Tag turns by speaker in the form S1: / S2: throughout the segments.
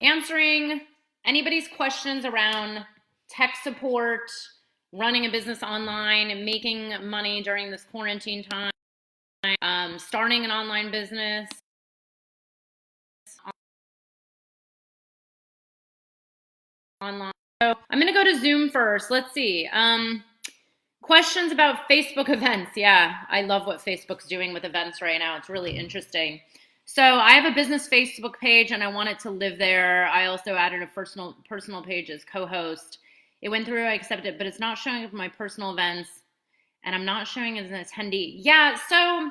S1: answering anybody's questions around tech support, running a business online, and making money during this quarantine time, starting an online business. Online. So I'm going to go to Zoom first. Let's see. Questions about Facebook events. Yeah, I love what Facebook's doing with events right now. It's really interesting. So I have a business Facebook page and I want it to live there. I also added a personal page as co-host. It went through, I accepted it, but it's not showing up in my personal events and I'm not showing as an attendee. Yeah, so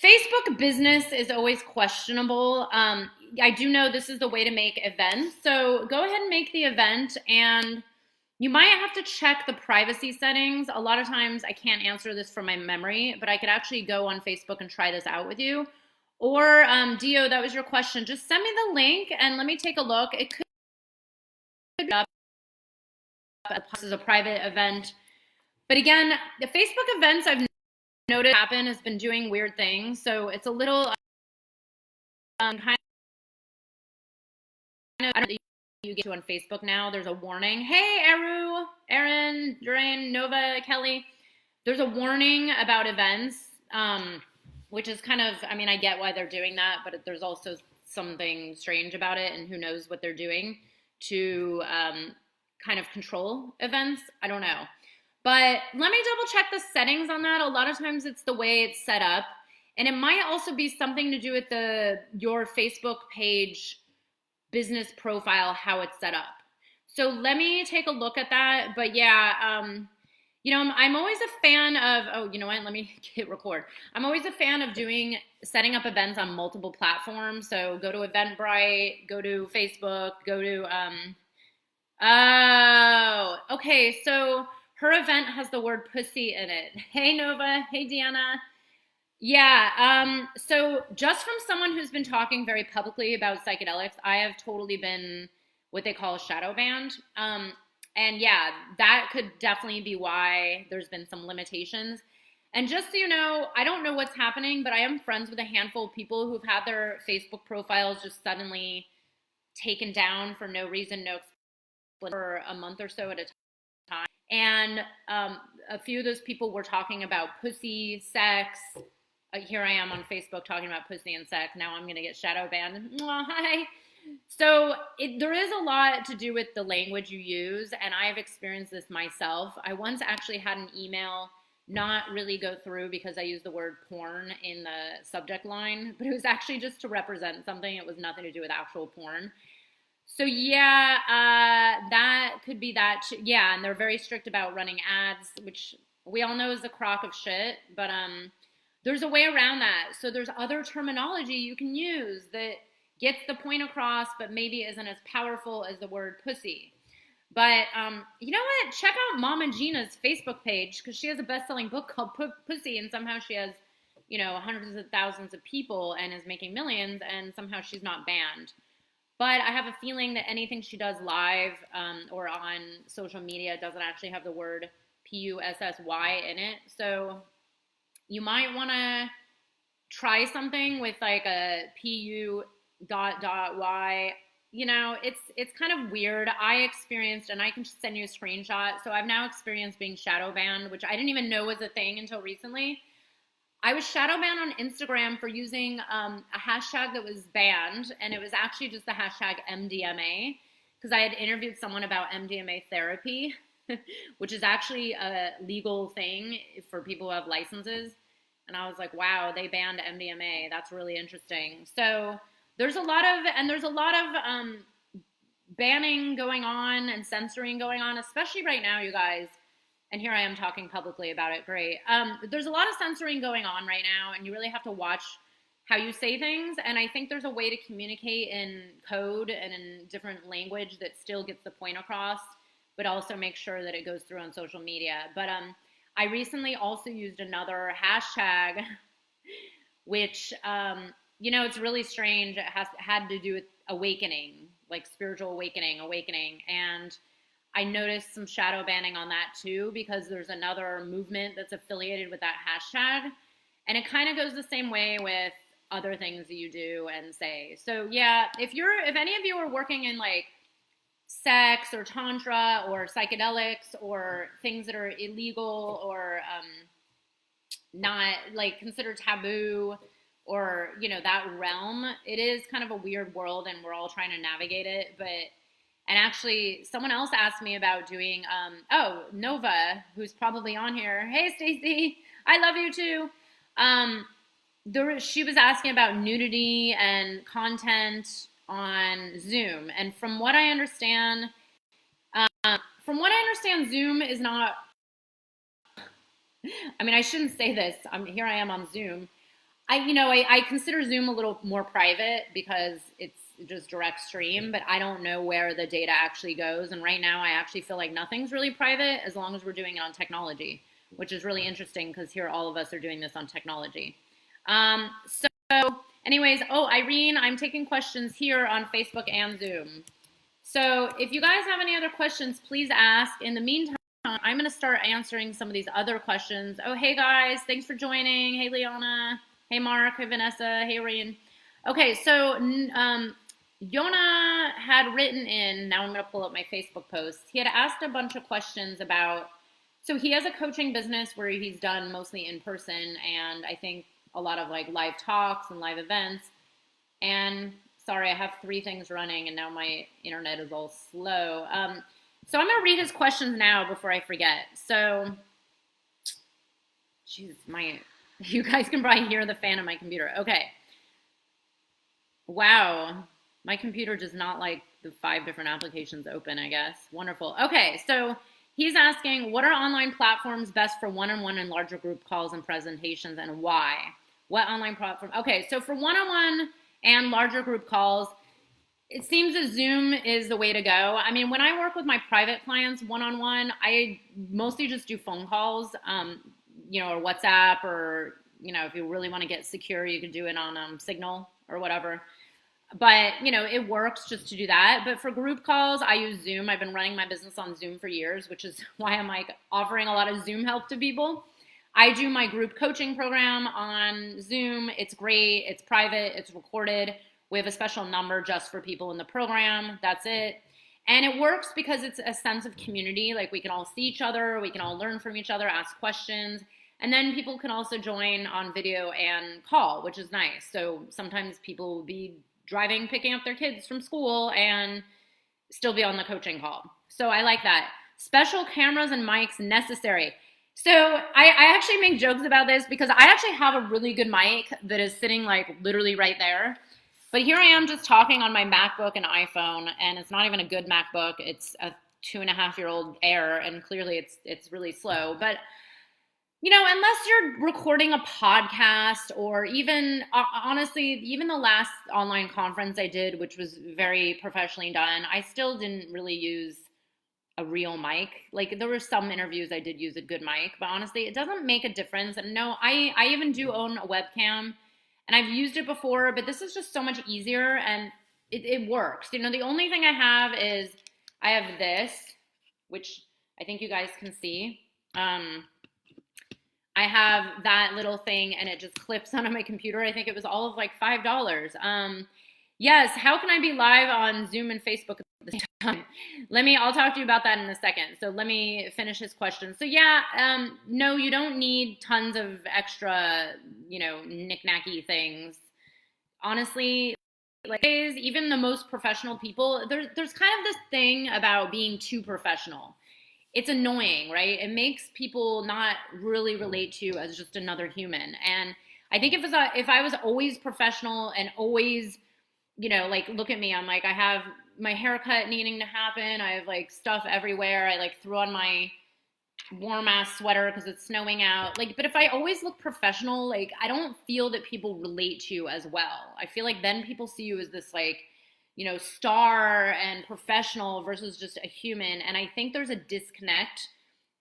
S1: Facebook business is always questionable. I do know this is the way to make events. So go ahead and make the event, and you might have to check the privacy settings. A lot of times I can't answer this from my memory, but I could actually go on Facebook and try this out with you. Or Dio, that was your question. Just send me the link and let me take a look. It could be up as a private event. But again, the Facebook events I've noticed happen has been doing weird things. So it's a little kind of, I don't know, you get to on Facebook now, there's a warning. Hey, Eru, Aaron, Durain, Nova, Kelly. There's a warning about events, which is kind of, I mean, I get why they're doing that, but there's also something strange about it, and who knows what they're doing to kind of control events. I don't know. But let me double check the settings on that. A lot of times it's the way it's set up. And it might also be something to do with your Facebook page business profile, how it's set up. So let me take a look at that. But yeah, you know, I'm always a fan of, oh, you know what, let me hit record. I'm always a fan of setting up events on multiple platforms. So go to Eventbrite, go to Facebook, go to, oh, okay. So her event has the word pussy in it. Hey, Nova. Hey, Deanna. Yeah, so just from someone who's been talking very publicly about psychedelics, I have totally been what they call shadow banned. And yeah, that could definitely be why there's been some limitations. And just so you know, I don't know what's happening, but I am friends with a handful of people who've had their Facebook profiles just suddenly taken down for no reason, no explanation, for a month or so at a time. And a few of those people were talking about pussy, sex. Here I am on Facebook talking about pussy and sex. Now I'm going to get shadow banned. Hi. So there is a lot to do with the language you use, and I've experienced this myself. I once actually had an email not really go through because I used the word porn in the subject line, but it was actually just to represent something. It was nothing to do with actual porn. So yeah, that could be that. Yeah, and they're very strict about running ads, which we all know is a crock of shit, but there's a way around that. So there's other terminology you can use that gets the point across, but maybe isn't as powerful as the word pussy. But you know what? Check out Mama Gina's Facebook page, because she has a best-selling book called Pussy, and somehow she has, you know, hundreds of thousands of people and is making millions, and somehow she's not banned. But I have a feeling that anything she does live or on social media doesn't actually have the word Pussy in it. So you might want to try something with like a Pu.y. You know, it's kind of weird. I experienced, and I can send you a screenshot. So I've now experienced being shadow banned, which I didn't even know was a thing until recently. I was shadow banned on Instagram for using a hashtag that was banned, and it was actually just the hashtag MDMA, because I had interviewed someone about MDMA therapy, which is actually a legal thing for people who have licenses. And I was like, wow, they banned MDMA. That's really interesting. So there's a lot of banning going on and censoring going on, especially right now, you guys. And here I am talking publicly about it. Great. There's a lot of censoring going on right now, and you really have to watch how you say things. And I think there's a way to communicate in code and in different language that still gets the point across, but also make sure that it goes through on social media. But I recently also used another hashtag, which, you know, it's really strange. It had to do with awakening, like spiritual awakening. And I noticed some shadow banning on that too, because there's another movement that's affiliated with that hashtag. And it kind of goes the same way with other things that you do and say. So yeah, if any of you are working in like sex or tantra or psychedelics or things that are illegal or not like considered taboo or that realm, it is kind of a weird world and we're all trying to navigate it. And actually someone else asked me about doing Nova, who's probably on here. Hey Stacy, I love you too. She was asking about nudity and content on Zoom, and from what I understand Zoom is not, I mean, I shouldn't say this. Here I am on Zoom. I consider Zoom a little more private because it's just direct stream, but I don't know where the data actually goes. And right now I actually feel like nothing's really private as long as we're doing it on technology, which is really interesting because here all of us are doing this on technology. So anyways, Irene, I'm taking questions here on Facebook and Zoom. So if you guys have any other questions, please ask. In the meantime, I'm going to start answering some of these other questions. Oh, hey guys, thanks for joining. Hey, Liana. Hey, Mark. Hey, Vanessa. Hey, Reen. Okay, so Yona had written in, now I'm going to pull up my Facebook post. He had asked a bunch of questions about, so he has a coaching business where he's done mostly in person and I think a lot of like live talks and live events. And sorry, I have 3 things running and now my internet is all slow. So I'm going to read his questions now before I forget. So, geez, you guys can probably hear the fan on my computer. Okay. Wow. My computer does not like the 5 different applications open, I guess. Wonderful. Okay. So he's asking, what are online platforms best for one-on-one and larger group calls and presentations and why? What online platform? Okay. So for one-on-one and larger group calls, it seems that Zoom is the way to go. I mean, when I work with my private clients one-on-one, I mostly just do phone calls, or WhatsApp, or, if you really want to get secure, you can do it on Signal or whatever. But, it works just to do that. But for group calls, I use Zoom. I've been running my business on Zoom for years, which is why I'm like offering a lot of Zoom help to people. I do my group coaching program on Zoom. It's great. It's private. It's recorded. We have a special number just for people in the program. That's it. And it works because it's a sense of community. Like we can all see each other. We can all learn from each other, ask questions. And then people can also join on video and call, which is nice. So sometimes people will be driving, picking up their kids from school and still be on the coaching call. So I like that. Special cameras and mics necessary. So I actually make jokes about this because I actually have a really good mic that is sitting like literally right there. But here I am just talking on my MacBook and iPhone, and it's not even a good MacBook. It's a 2.5-year-old Air, and clearly it's really slow. But, unless you're recording a podcast or even, honestly, even the last online conference I did, which was very professionally done, I still didn't really use a real mic. Like there were some interviews I did use a good mic, but honestly, it doesn't make a difference. And no, I even do own a webcam. And I've used it before, but this is just so much easier and it works. The only thing I have is I have this, which I think you guys can see. I have that little thing and it just clips onto my computer. I think it was all of like $5. Yes, how can I be live on Zoom and Facebook at the same time? I'll talk to you about that in a second. So let me finish his question. So yeah, no, you don't need tons of extra, knick-knacky things. Honestly, like even the most professional people, there's kind of this thing about being too professional. It's annoying, right? It makes people not really relate to you as just another human. And I think if I was always professional and always, like look at me, I'm like, I have my haircut needing to happen. I have like stuff everywhere. I like threw on my warm ass sweater because it's snowing out. Like, but if I always look professional, like I don't feel that people relate to you as well. I feel like then people see you as this like, star and professional versus just a human. And I think there's a disconnect.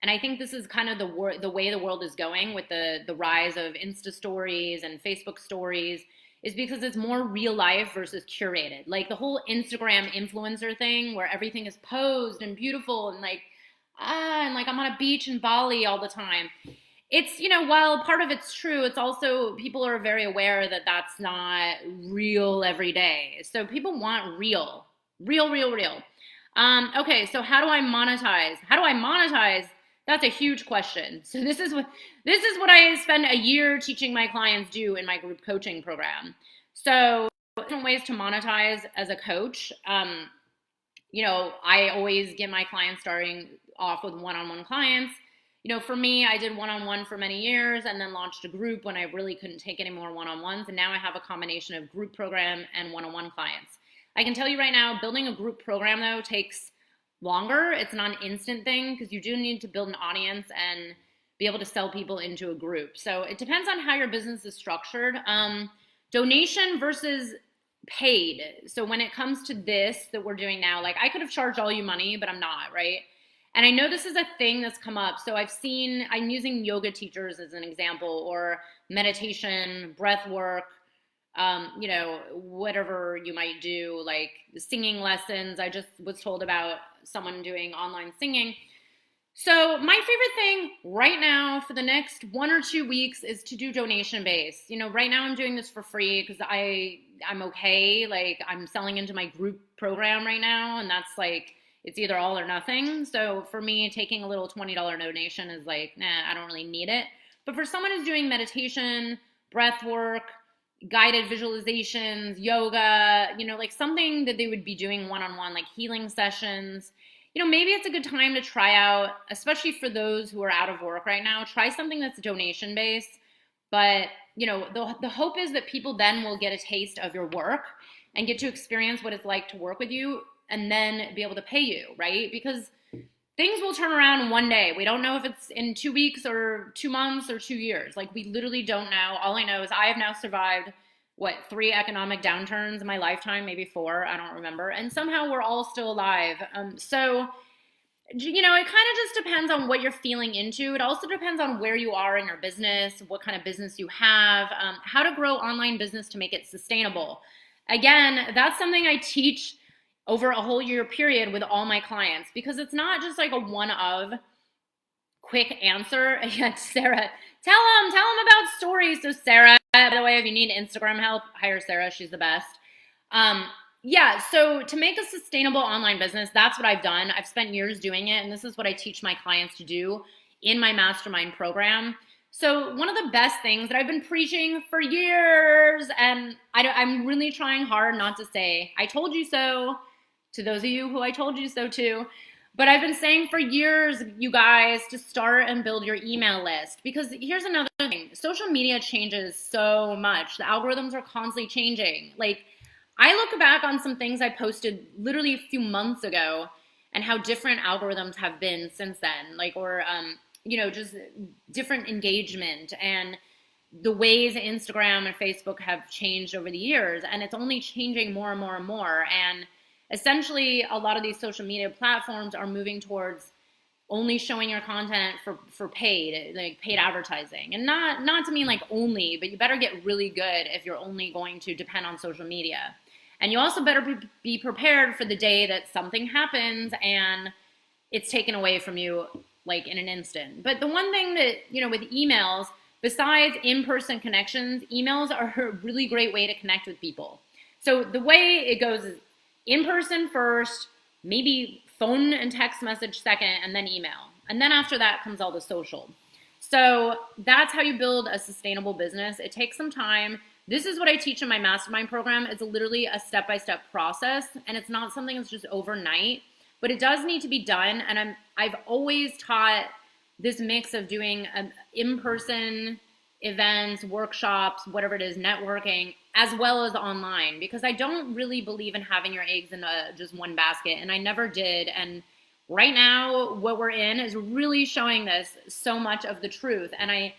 S1: And I think this is kind of the way the world is going with the rise of Insta stories and Facebook stories, is because it's more real life versus curated. Like the whole Instagram influencer thing where everything is posed and beautiful and like I'm on a beach in Bali all the time. It's, while part of it's true, it's also people are very aware that that's not real every day. So people want real, real, real, real. Okay, so how do I monetize? How do I monetize? That's a huge question. So this is what I spend a year teaching my clients do in my group coaching program. So different ways to monetize as a coach. I always get my clients starting off with one-on-one clients. For me, I did one-on-one for many years and then launched a group when I really couldn't take any more one-on-ones. And now I have a combination of group program and one-on-one clients. I can tell you right now, building a group program, though, takes longer. It's not an instant thing because you do need to build an audience and be able to sell people into a group. So it depends on how your business is structured. Donation versus paid. So when it comes to this that we're doing now, like I could have charged all you money, but I'm not, right? And I know this is a thing that's come up. So I'm using yoga teachers as an example, or meditation, breath work, whatever you might do, like singing lessons. I just was told about someone doing online singing. So my favorite thing right now for the next 1 or 2 weeks is to do donation based. Right now I'm doing this for free because I'm okay. Like I'm selling into my group program right now, and that's like, it's either all or nothing. So for me, taking a little $20 donation is like, nah, I don't really need it. But for someone who's doing meditation, breath work, guided visualizations, yoga, like something that they would be doing one-on-one, like healing sessions, maybe it's a good time to try out, especially for those who are out of work right now, try something that's donation based. But, the hope is that people then will get a taste of your work and get to experience what it's like to work with you and then be able to pay you, right? Because things will turn around in one day. We don't know if it's in 2 weeks or 2 months or 2 years. Like we literally don't know. All I know is I have now survived 3 economic downturns in my lifetime, maybe 4, I don't remember. And somehow we're all still alive. So it kind of just depends on what you're feeling into. It also depends on where you are in your business, what kind of business you have, how to grow online business to make it sustainable. Again, that's something I teach over a whole year period with all my clients, because it's not just like a one of quick answer. Sarah, tell them about stories. So Sarah, by the way, if you need Instagram help, hire Sarah. She's the best. So to make a sustainable online business, that's what I've done. I've spent years doing it, and this is what I teach my clients to do in my mastermind program. So one of the best things that I've been preaching for years, and I'm really trying hard not to say, I told you so, to those of you who I told you so to, but I've been saying for years, you guys, to start and build your email list. Because here's another thing. Social media changes so much. The algorithms are constantly changing. Like, I look back on some things I posted literally a few months ago and how different algorithms have been since then. Just different engagement and the ways Instagram and Facebook have changed over the years. And it's only changing more and more and more. And essentially, a lot of these social media platforms are moving towards only showing your content for paid, like paid advertising. And not to mean like only, but you better get really good if you're only going to depend on social media. And you also better be prepared for the day that something happens and it's taken away from you like in an instant. But the one thing that, with emails, besides in-person connections, emails are a really great way to connect with people. So the way it goes is in-person first, maybe phone and text message second, and then email. And then after that comes all the social. So that's how you build a sustainable business. It takes some time. This is what I teach in my mastermind program. It's literally a step-by-step process, and it's not something that's just overnight, but it does need to be done. And I've always taught this mix of doing in-person events, workshops, whatever it is, networking, as well as online, because I don't really believe in having your eggs in just one basket, and I never did. And right now, what we're in is really showing this so much of the truth. And I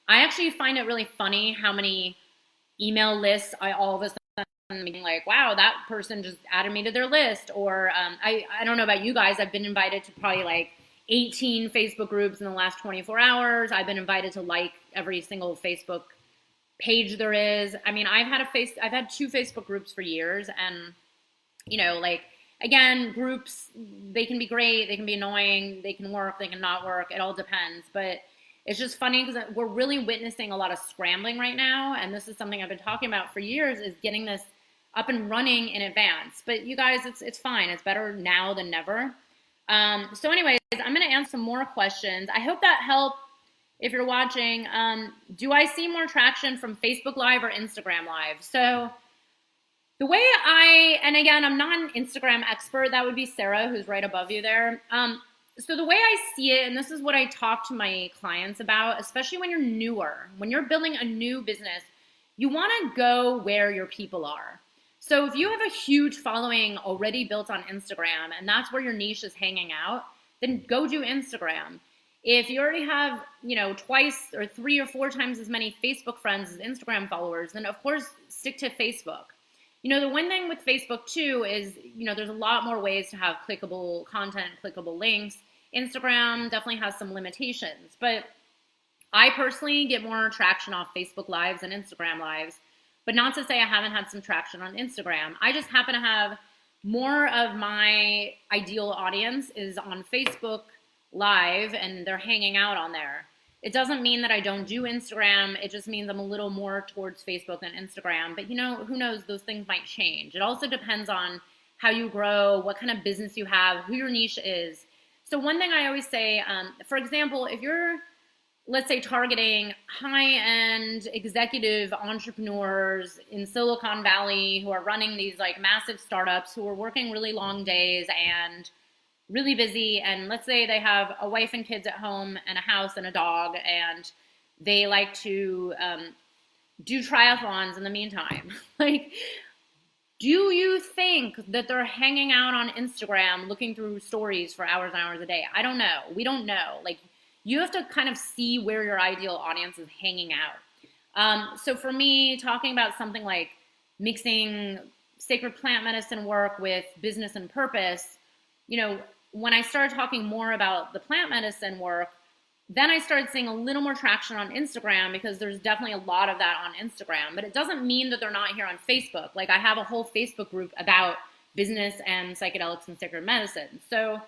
S1: actually find it really funny how many email lists I all of a sudden being like, wow, that person just added me to their list. Or I don't know about you guys, I've been invited to probably like 18 Facebook groups in the last 24 hours. I've been invited to like every single Facebook page there is. I mean, I've had 2 Facebook groups for years, and again, groups, they can be great, they can be annoying, they can work, they can not work, it all depends. But It's just funny because we're really witnessing a lot of scrambling right now. And this is something I've been talking about for years, is getting this up and running in advance. But you guys, it's fine. It's better now than never. So anyways, I'm going to answer some more questions. I hope that helped. If you're watching, do I see more traction from Facebook Live or Instagram Live? So the way and again, I'm not an Instagram expert. That would be Sarah, who's right above you there. So the way I see it, and this is what I talk to my clients about, especially when you're newer, when you're building a new business, you want to go where your people are. So if you have a huge following already built on Instagram and that's where your niche is hanging out, then go do Instagram. If you already have, twice or 3 or 4 times as many Facebook friends as Instagram followers, then of course stick to Facebook. The one thing with Facebook too is, there's a lot more ways to have clickable content, clickable links. Instagram definitely has some limitations, but I personally get more traction off Facebook Lives and Instagram Lives, but not to say I haven't had some traction on Instagram. I just happen to have more of my ideal audience is on Facebook Live and they're hanging out on there. It doesn't mean that I don't do Instagram. It just means I'm a little more towards Facebook than Instagram. But who knows? Those things might change. It also depends on how you grow, what kind of business you have, who your niche is. So one thing I always say, for example, if you're, let's say, targeting high-end executive entrepreneurs in Silicon Valley who are running these like massive startups, who are working really long days and really busy, and let's say they have a wife and kids at home and a house and a dog, and they like to do triathlons in the meantime. Like, do you think that they're hanging out on Instagram looking through stories for hours and hours a day? I don't know. We don't know. Like, you have to kind of see where your ideal audience is hanging out. So for me, talking about something like mixing sacred plant medicine work with business and purpose, when I started talking more about the plant medicine work, then I started seeing a little more traction on Instagram, because there's definitely a lot of that on Instagram. But it doesn't mean that they're not here on Facebook. Like, I have a whole Facebook group about business and psychedelics and sacred medicine. So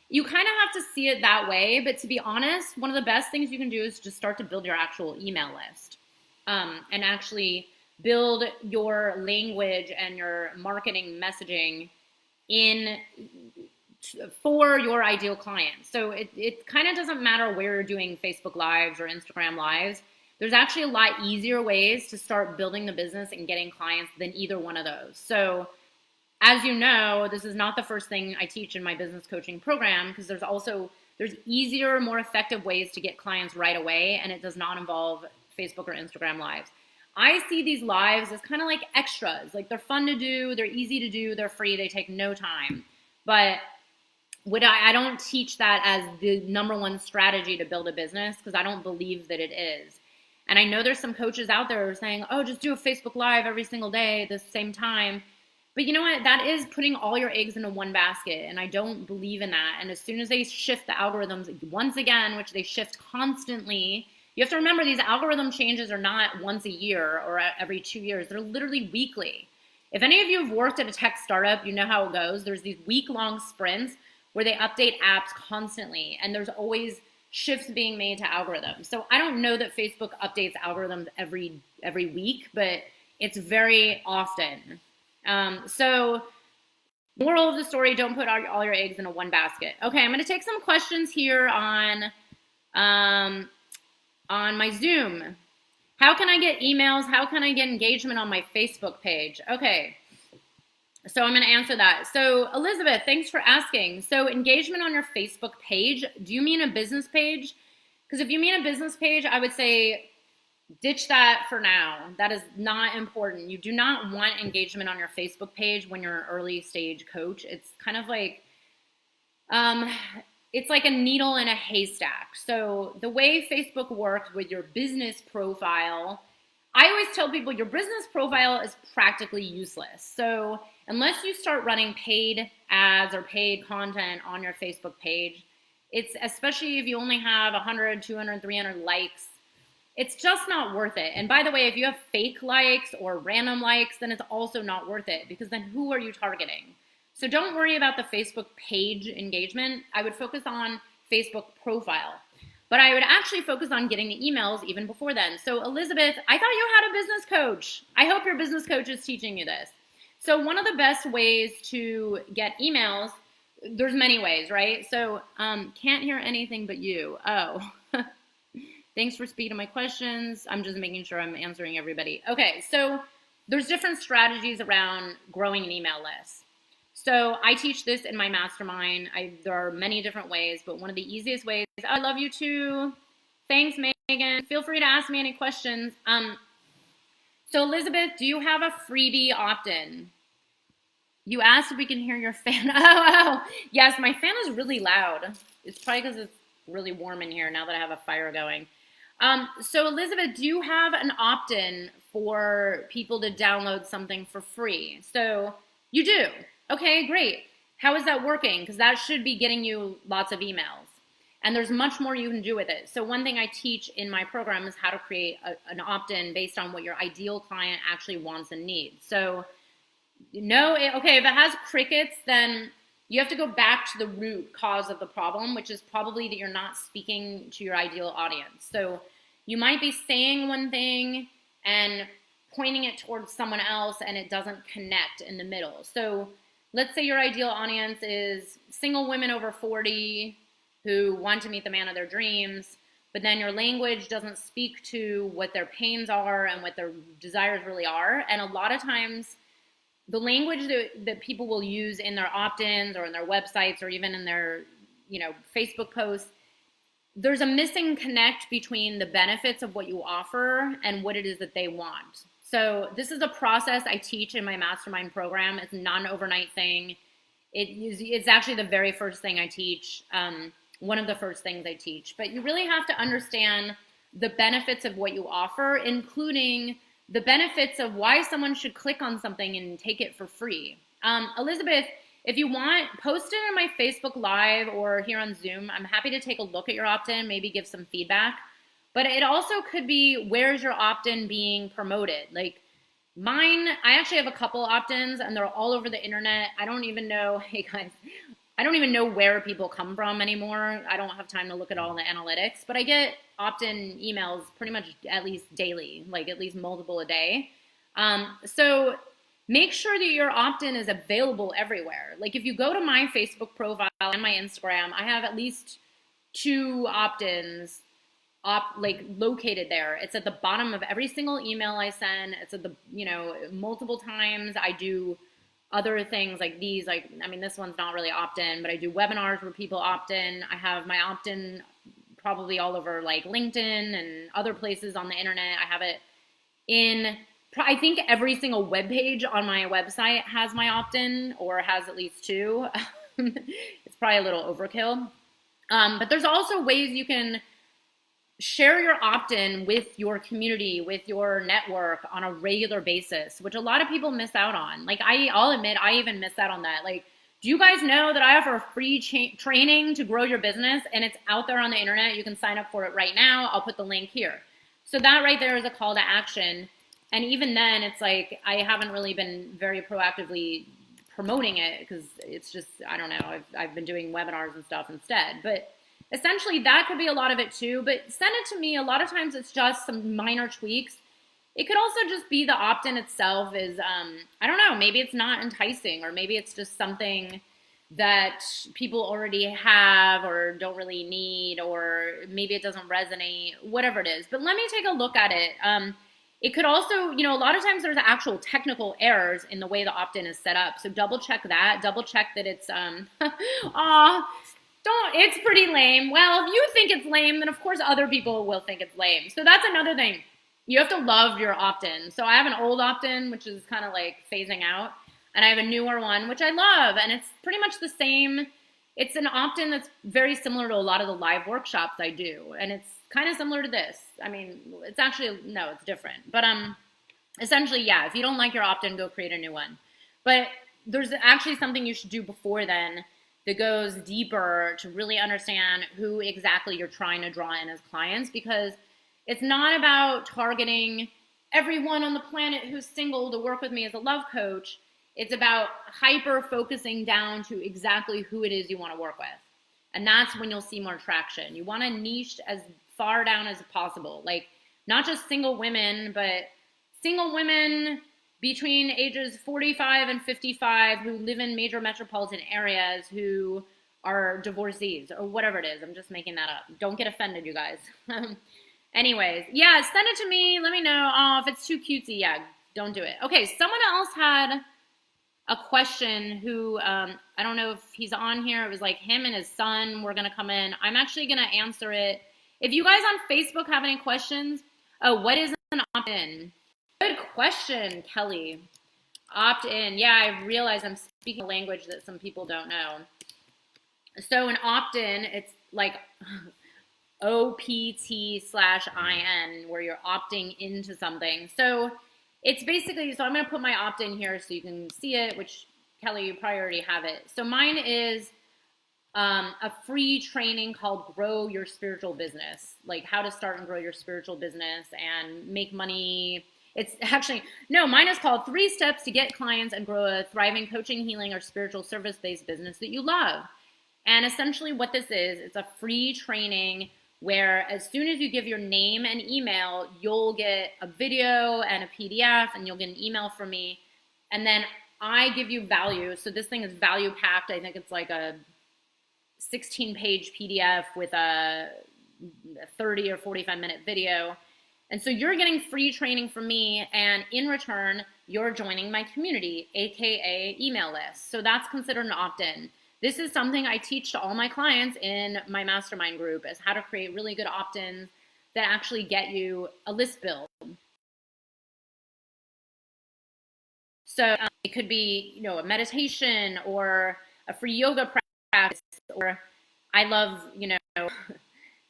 S1: you kind of have to see it that way. But to be honest, one of the best things you can do is just start to build your actual email list, and actually build your language and your marketing messaging for your ideal client. So it kind of doesn't matter where you're doing Facebook Lives or Instagram Lives. There's actually a lot easier ways to start building the business and getting clients than either one of those. So as you know, this is not the first thing I teach in my business coaching program, because there's easier, more effective ways to get clients right away, and it does not involve Facebook or Instagram Lives. I see these lives as kind of like extras. Like, they're fun to do, they're easy to do, they're free, they take no time. But I don't teach that as the number one strategy to build a business, because I don't believe that it is. And I know there's some coaches out there who are saying, oh, just do a Facebook Live every single day at the same time. But you know what? That is putting all your eggs into one basket, and I don't believe in that. And as soon as they shift the algorithms once again, which they shift constantly, you have to remember these algorithm changes are not once a year or every 2 years. They're literally weekly. If any of you have worked at a tech startup, you know how it goes. There's these week-long sprints where they update apps constantly, and there's always shifts being made to algorithms. So I don't know that Facebook updates algorithms every week, but it's very often. So moral of the story, don't put all your eggs in one basket. Okay, I'm going to take some questions here on my Zoom. How can I get emails? How can I get engagement on my Facebook page? Okay. So I'm going to answer that. So Elizabeth, thanks for asking. So engagement on your Facebook page, do you mean a business page? Because if you mean a business page, I would say ditch that for now. That is not important. You do not want engagement on your Facebook page when you're an early stage coach. It's kind of like, it's like a needle in a haystack. So the way Facebook works with your business profile, I always tell people your business profile is practically useless. So unless you start running paid ads or paid content on your Facebook page, it's, especially if you only have 100, 200, 300 likes, it's just not worth it. And by the way, if you have fake likes or random likes, then it's also not worth it, because then who are you targeting? So don't worry about the Facebook page engagement. I would focus on Facebook profile. But I would actually focus on getting the emails even before then. So Elizabeth, I thought you had a business coach. I hope your business coach is teaching you this. So one of the best ways to get emails, there's many ways, right? So can't hear anything but you. Oh, thanks for speaking to my questions. I'm just making sure I'm answering everybody. Okay, so there's different strategies around growing an email list. So I teach this in my mastermind. There are many different ways, but one of the easiest ways is, I love you too. Thanks, Megan. Feel free to ask me any questions. So Elizabeth, do you have a freebie opt-in? You asked if we can hear your fan. Oh, yes, my fan is really loud. It's probably because it's really warm in here now that I have a fire going. So Elizabeth, do you have an opt-in for people to download something for free? So you do. Okay, great. How is that working? Because that should be getting you lots of emails. And there's much more you can do with it. So one thing I teach in my program is how to create an opt-in based on what your ideal client actually wants and needs. So okay, if it has crickets, then you have to go back to the root cause of the problem, which is probably that you're not speaking to your ideal audience. So you might be saying one thing and pointing it towards someone else, and it doesn't connect in the middle. So let's say your ideal audience is single women over 40 who want to meet the man of their dreams, but then your language doesn't speak to what their pains are and what their desires really are. And a lot of times, the language that people will use in their opt-ins or in their websites or even in their, Facebook posts, there's a missing connect between the benefits of what you offer and what it is that they want. So this is a process I teach in my mastermind program. It's not an overnight thing. It's actually the very first thing I teach, one of the first things I teach. But you really have to understand the benefits of what you offer, including the benefits of why someone should click on something and take it for free. Elizabeth, if you want, post it in my Facebook Live or here on Zoom. I'm happy to take a look at your opt-in, maybe give some feedback. But it also could be, where's your opt-in being promoted? Like mine, I actually have a couple opt-ins and they're all over the internet. I don't even know, hey guys, I don't even know where people come from anymore. I don't have time to look at all the analytics, but I get opt-in emails pretty much at least daily, like at least multiple a day. So make sure that your opt-in is available everywhere. Like if you go to my Facebook profile and my Instagram, I have at least 2 opt-ins located there. It's at the bottom of every single email I send. It's at the, multiple times I do other things like these, this one's not really opt-in, but I do webinars where people opt in. I have my opt-in probably all over like LinkedIn and other places on the internet. I have it in, I think every single web page on my website has my opt-in or has at least 2. It's probably a little overkill. But there's also ways you can share your opt-in with your community, with your network on a regular basis, which a lot of people miss out on. Like I'll admit, I even miss out on that. Like, do you guys know that I offer a free training to grow your business, and it's out there on the internet? You can sign up for it right now. I'll put the link here. So that right there is a call to action. And even then, it's like I haven't really been very proactively promoting it because it's just, I don't know, I've been doing webinars and stuff instead. But essentially, that could be a lot of it too, but send it to me. A lot of times it's just some minor tweaks. It could also just be the opt-in itself is, I don't know, maybe it's not enticing, or maybe it's just something that people already have or don't really need, or maybe it doesn't resonate, whatever it is. But let me take a look at it. It could also, a lot of times there's actual technical errors in the way the opt-in is set up. So double check that. Double check that it's, it's pretty lame. Well, if you think it's lame, then of course other people will think it's lame. So that's another thing. You have to love your opt-in. So I have an old opt-in, which is kind of like phasing out. And I have a newer one, which I love. And it's pretty much the same. It's an opt-in that's very similar to a lot of the live workshops I do. And it's kind of similar to this. It's actually, no, it's different. But essentially, yeah, if you don't like your opt-in, go create a new one. But there's actually something you should do before then that goes deeper to really understand who exactly you're trying to draw in as clients, because it's not about targeting everyone on the planet who's single to work with me as a love coach. It's about hyper focusing down to exactly who it is you want to work with. And that's when you'll see more traction. You want to niche as far down as possible. Like, not just single women, but single women between ages 45 and 55 who live in major metropolitan areas who are divorcees or whatever it is. I'm just making that up. Don't get offended, you guys. Anyways, yeah, send it to me. Let me know. Oh, if it's too cutesy, yeah, don't do it. Okay, someone else had a question who, I don't know if he's on here. It was like him and his son were going to come in. I'm actually going to answer it. If you guys on Facebook have any questions, oh, what is an opt-in? Good question, Kelly. Opt-in. Yeah, I realize I'm speaking a language that some people don't know. So an opt-in, it's like OPT/IN, where you're opting into something. So it's basically, so I'm going to put my opt-in here so you can see it, which, Kelly, you probably already have it. So mine is a free training called Grow Your Spiritual Business, like how to start and grow your spiritual business and make money. It's actually, no, mine is called 3 Steps to Get Clients and Grow a Thriving Coaching, Healing, or Spiritual Service-Based Business That You Love. And essentially what this is, it's a free training where as soon as you give your name and email, you'll get a video and a PDF, and you'll get an email from me. And then I give you value. So this thing is value packed. I think it's like a 16-page PDF with a 30 or 45-minute video. And so you're getting free training from me, and in return, you're joining my community, aka email list. So that's considered an opt-in. This is something I teach to all my clients in my mastermind group, is how to create really good opt-ins that actually get you a list build. So it could be, you know, a meditation or a free yoga practice, or I love, you know,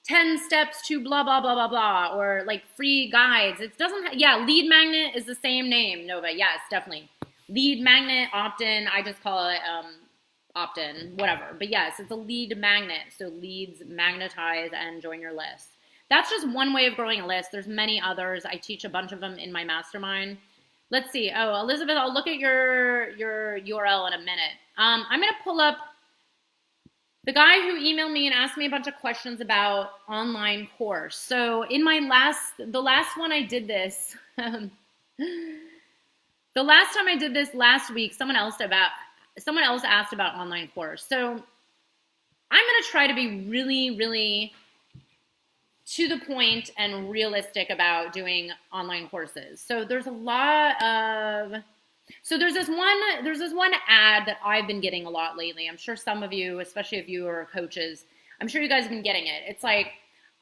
S1: 10 steps to blah, blah, blah, blah, blah, or like free guides. It doesn't, yeah, lead magnet is the same name, Nova. Yes, definitely. Lead magnet, opt-in, I just call it opt-in, whatever. But yes, it's a lead magnet. So leads magnetize and join your list. That's just one way of growing a list. There's many others. I teach a bunch of them in my mastermind. Let's see. Oh, Elizabeth, I'll look at your URL in a minute. I'm going to pull up the guy who emailed me and asked me a bunch of questions about online course. So in my the last one I did this, the last time I did this last week, someone else asked about online course. So I'm going to try to be really, really to the point and realistic about doing online courses. So there's a lot of, so there's this one ad that I've been getting a lot lately. I'm sure some of you, especially if you are coaches, I'm sure you guys have been getting it. It's like,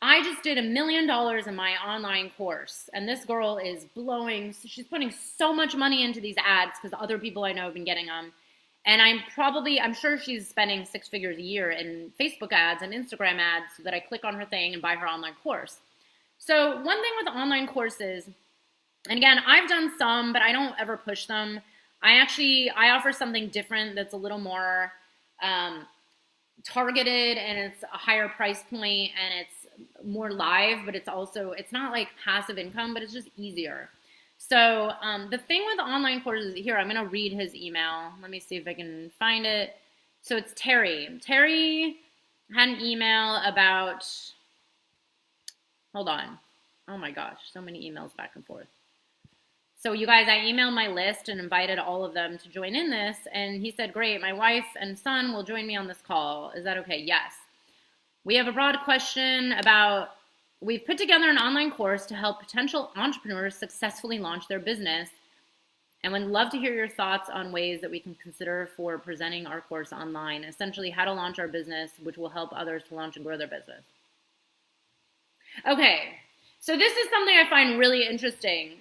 S1: I just did $1 million in my online course, and this girl is she's putting so much money into these ads because other people I know have been getting them. And I'm sure she's spending 6 figures a year in Facebook ads and Instagram ads so that I click on her thing and buy her online course. So one thing with online courses, and again, I've done some, but I don't ever push them. I offer something different that's a little more targeted, and it's a higher price point, and it's more live, but it's not like passive income, but it's just easier. So the thing with online courses here, I'm going to read his email. Let me see if I can find it. So it's Terry. Terry had an email about, hold on. Oh my gosh, so many emails back and forth. So you guys, I emailed my list and invited all of them to join in this. And he said, great, my wife and son will join me on this call. Is that okay? Yes. We have a broad question about, we've put together an online course to help potential entrepreneurs successfully launch their business, and would love to hear your thoughts on ways that we can consider for presenting our course online, essentially how to launch our business, which will help others to launch and grow their business. Okay, so this is something I find really interesting.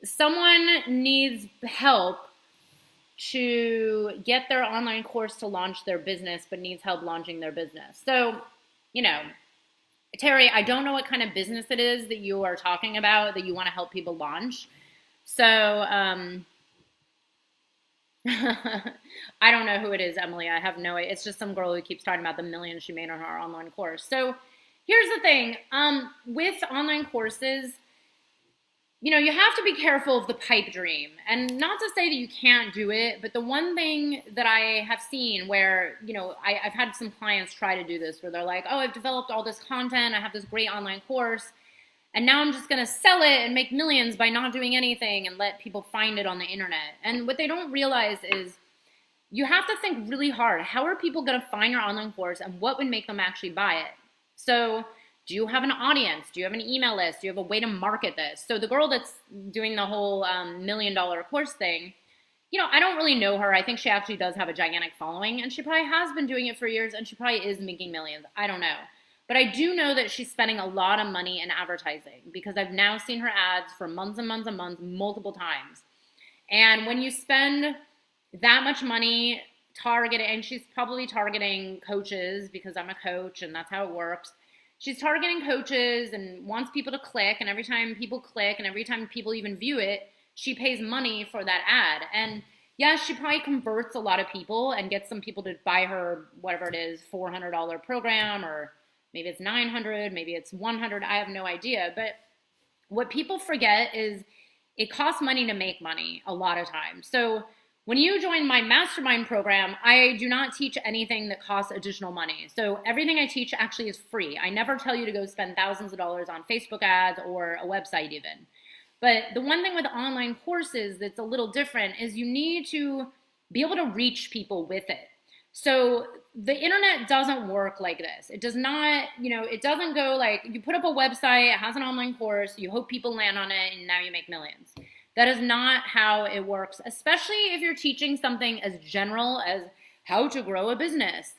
S1: Someone needs help to get their online course to launch their business, but needs help launching their business. So, you know, Terry, I don't know what kind of business it is that you are talking about that you want to help people launch. So I don't know who it is, Emily. I have no idea. It's just some girl who keeps talking about the millions she made on her online course. So here's the thing. With online courses, you have to be careful of the pipe dream. And not to say that you can't do it, but the one thing that I have seen where, I've had some clients try to do this where they're like, oh, I've developed all this content, I have this great online course, and now I'm just going to sell it and make millions by not doing anything and let people find it on the internet. And what they don't realize is you have to think really hard. How are people going to find your online course, and what would make them actually buy it? So do you have an audience? Do you have an email list? Do you have a way to market this? So the girl that's doing the whole $1 million course thing, I don't really know her. I think she actually does have a gigantic following, and she probably has been doing it for years, and she probably is making millions. I don't know. But I do know that she's spending a lot of money in advertising, because I've now seen her ads for months and months and months, multiple times. And when you spend that much money targeting, and she's probably targeting coaches because I'm a coach and that's how it works. She's targeting coaches and wants people to click, and every time people click and every time people even view it, she pays money for that ad. And yes, she probably converts a lot of people and gets some people to buy her whatever it is, $400 program, or maybe it's $900, maybe it's $100, I have no idea. But what people forget is it costs money to make money a lot of times. So when you join my mastermind program, I do not teach anything that costs additional money. So everything I teach actually is free. I never tell you to go spend thousands of dollars on Facebook ads or a website even. But the one thing with online courses that's a little different is you need to be able to reach people with it. So the internet doesn't work like this. It does not, it doesn't go like you put up a website, it has an online course, you hope people land on it, and now you make millions. That is not how it works, especially if you're teaching something as general as how to grow a business.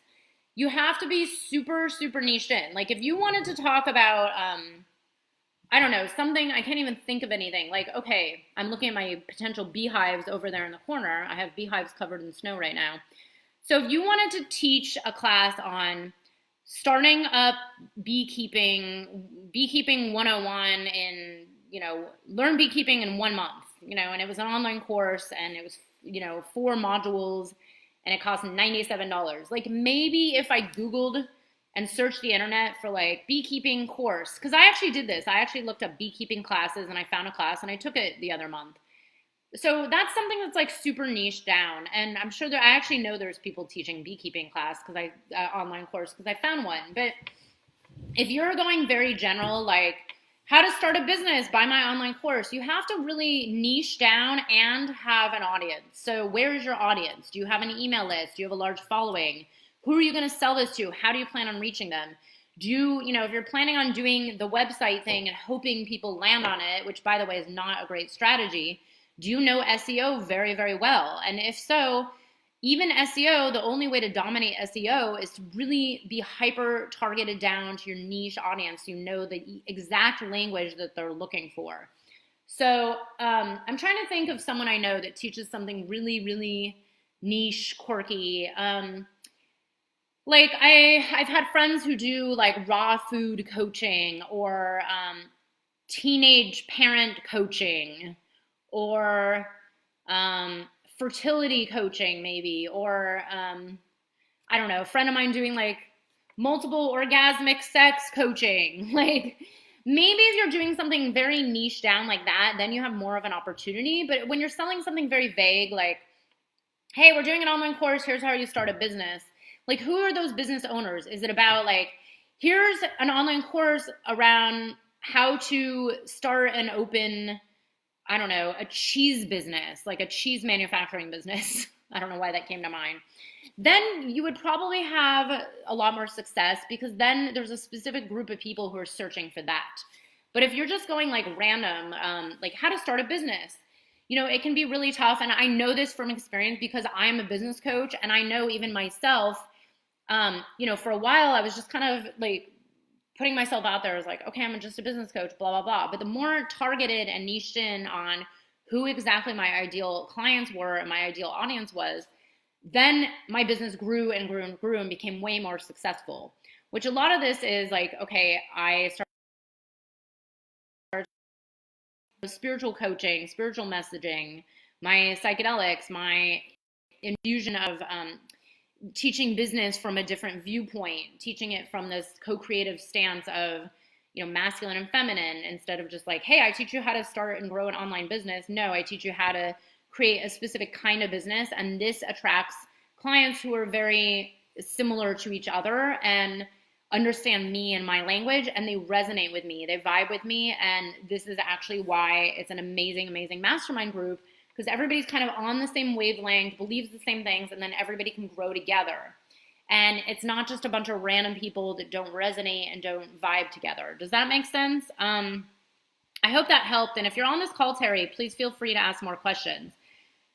S1: You have to be super, super niched in. Like if you wanted to talk about, I don't know, something, I can't even think of anything. Like, okay, I'm looking at my potential beehives over there in the corner. I have beehives covered in snow right now. So if you wanted to teach a class on starting up beekeeping 101 in, learn beekeeping in 1 month, and it was an online course, and it was, 4 modules, and it cost $97. Like maybe if I Googled and searched the internet for like beekeeping course, because I actually did this. I actually looked up beekeeping classes, and I found a class, and I took it the other month. So that's something that's like super niche down. And I'm sure that I actually know there's people teaching beekeeping class online course, because I found one. But if you're going very general, like how to start a business, buy my online course, you have to really niche down and have an audience. So where is your audience? Do you have an email list? Do you have a large following? Who are you going to sell this to? How do you plan on reaching them? Do you, if you're planning on doing the website thing and hoping people land on it, which by the way is not a great strategy, do you know SEO very, very well? And if so, even SEO, the only way to dominate SEO is to really be hyper targeted down to your niche audience. You know the exact language that they're looking for. So I'm trying to think of someone I know that teaches something really, really niche, quirky. Like I've had friends who do like raw food coaching, or teenage parent coaching, or fertility coaching maybe, or I don't know, a friend of mine doing like multiple orgasmic sex coaching. Like maybe if you're doing something very niche down like that, then you have more of an opportunity. But when you're selling something very vague, like, hey, we're doing an online course, here's how you start a business. Like who are those business owners? Is it about like, here's an online course around how to start and open, I don't know, a cheese business, like a cheese manufacturing business. I don't know why that came to mind. Then you would probably have a lot more success, because then there's a specific group of people who are searching for that. But if you're just going like random, like how to start a business, it can be really tough. And I know this from experience because I'm a business coach, and I know even myself, for a while I was just kind of like putting myself out there as like, okay, I'm just a business coach, blah, blah, blah. But the more targeted and niched in on who exactly my ideal clients were and my ideal audience was, then my business grew and grew and grew and became way more successful. Which a lot of this is like, okay, I started spiritual coaching, spiritual messaging, my psychedelics, my infusion of teaching business from a different viewpoint, teaching it from this co-creative stance of, masculine and feminine, instead of just like, hey, I teach you how to start and grow an online business. No, I teach you how to create a specific kind of business, and this attracts clients who are very similar to each other and understand me and my language, and they resonate with me, they vibe with me. And this is actually why it's an amazing, amazing mastermind group, because everybody's kind of on the same wavelength, believes the same things, and then everybody can grow together. And it's not just a bunch of random people that don't resonate and don't vibe together. Does that make sense? I hope that helped. And if you're on this call, Terry, please feel free to ask more questions.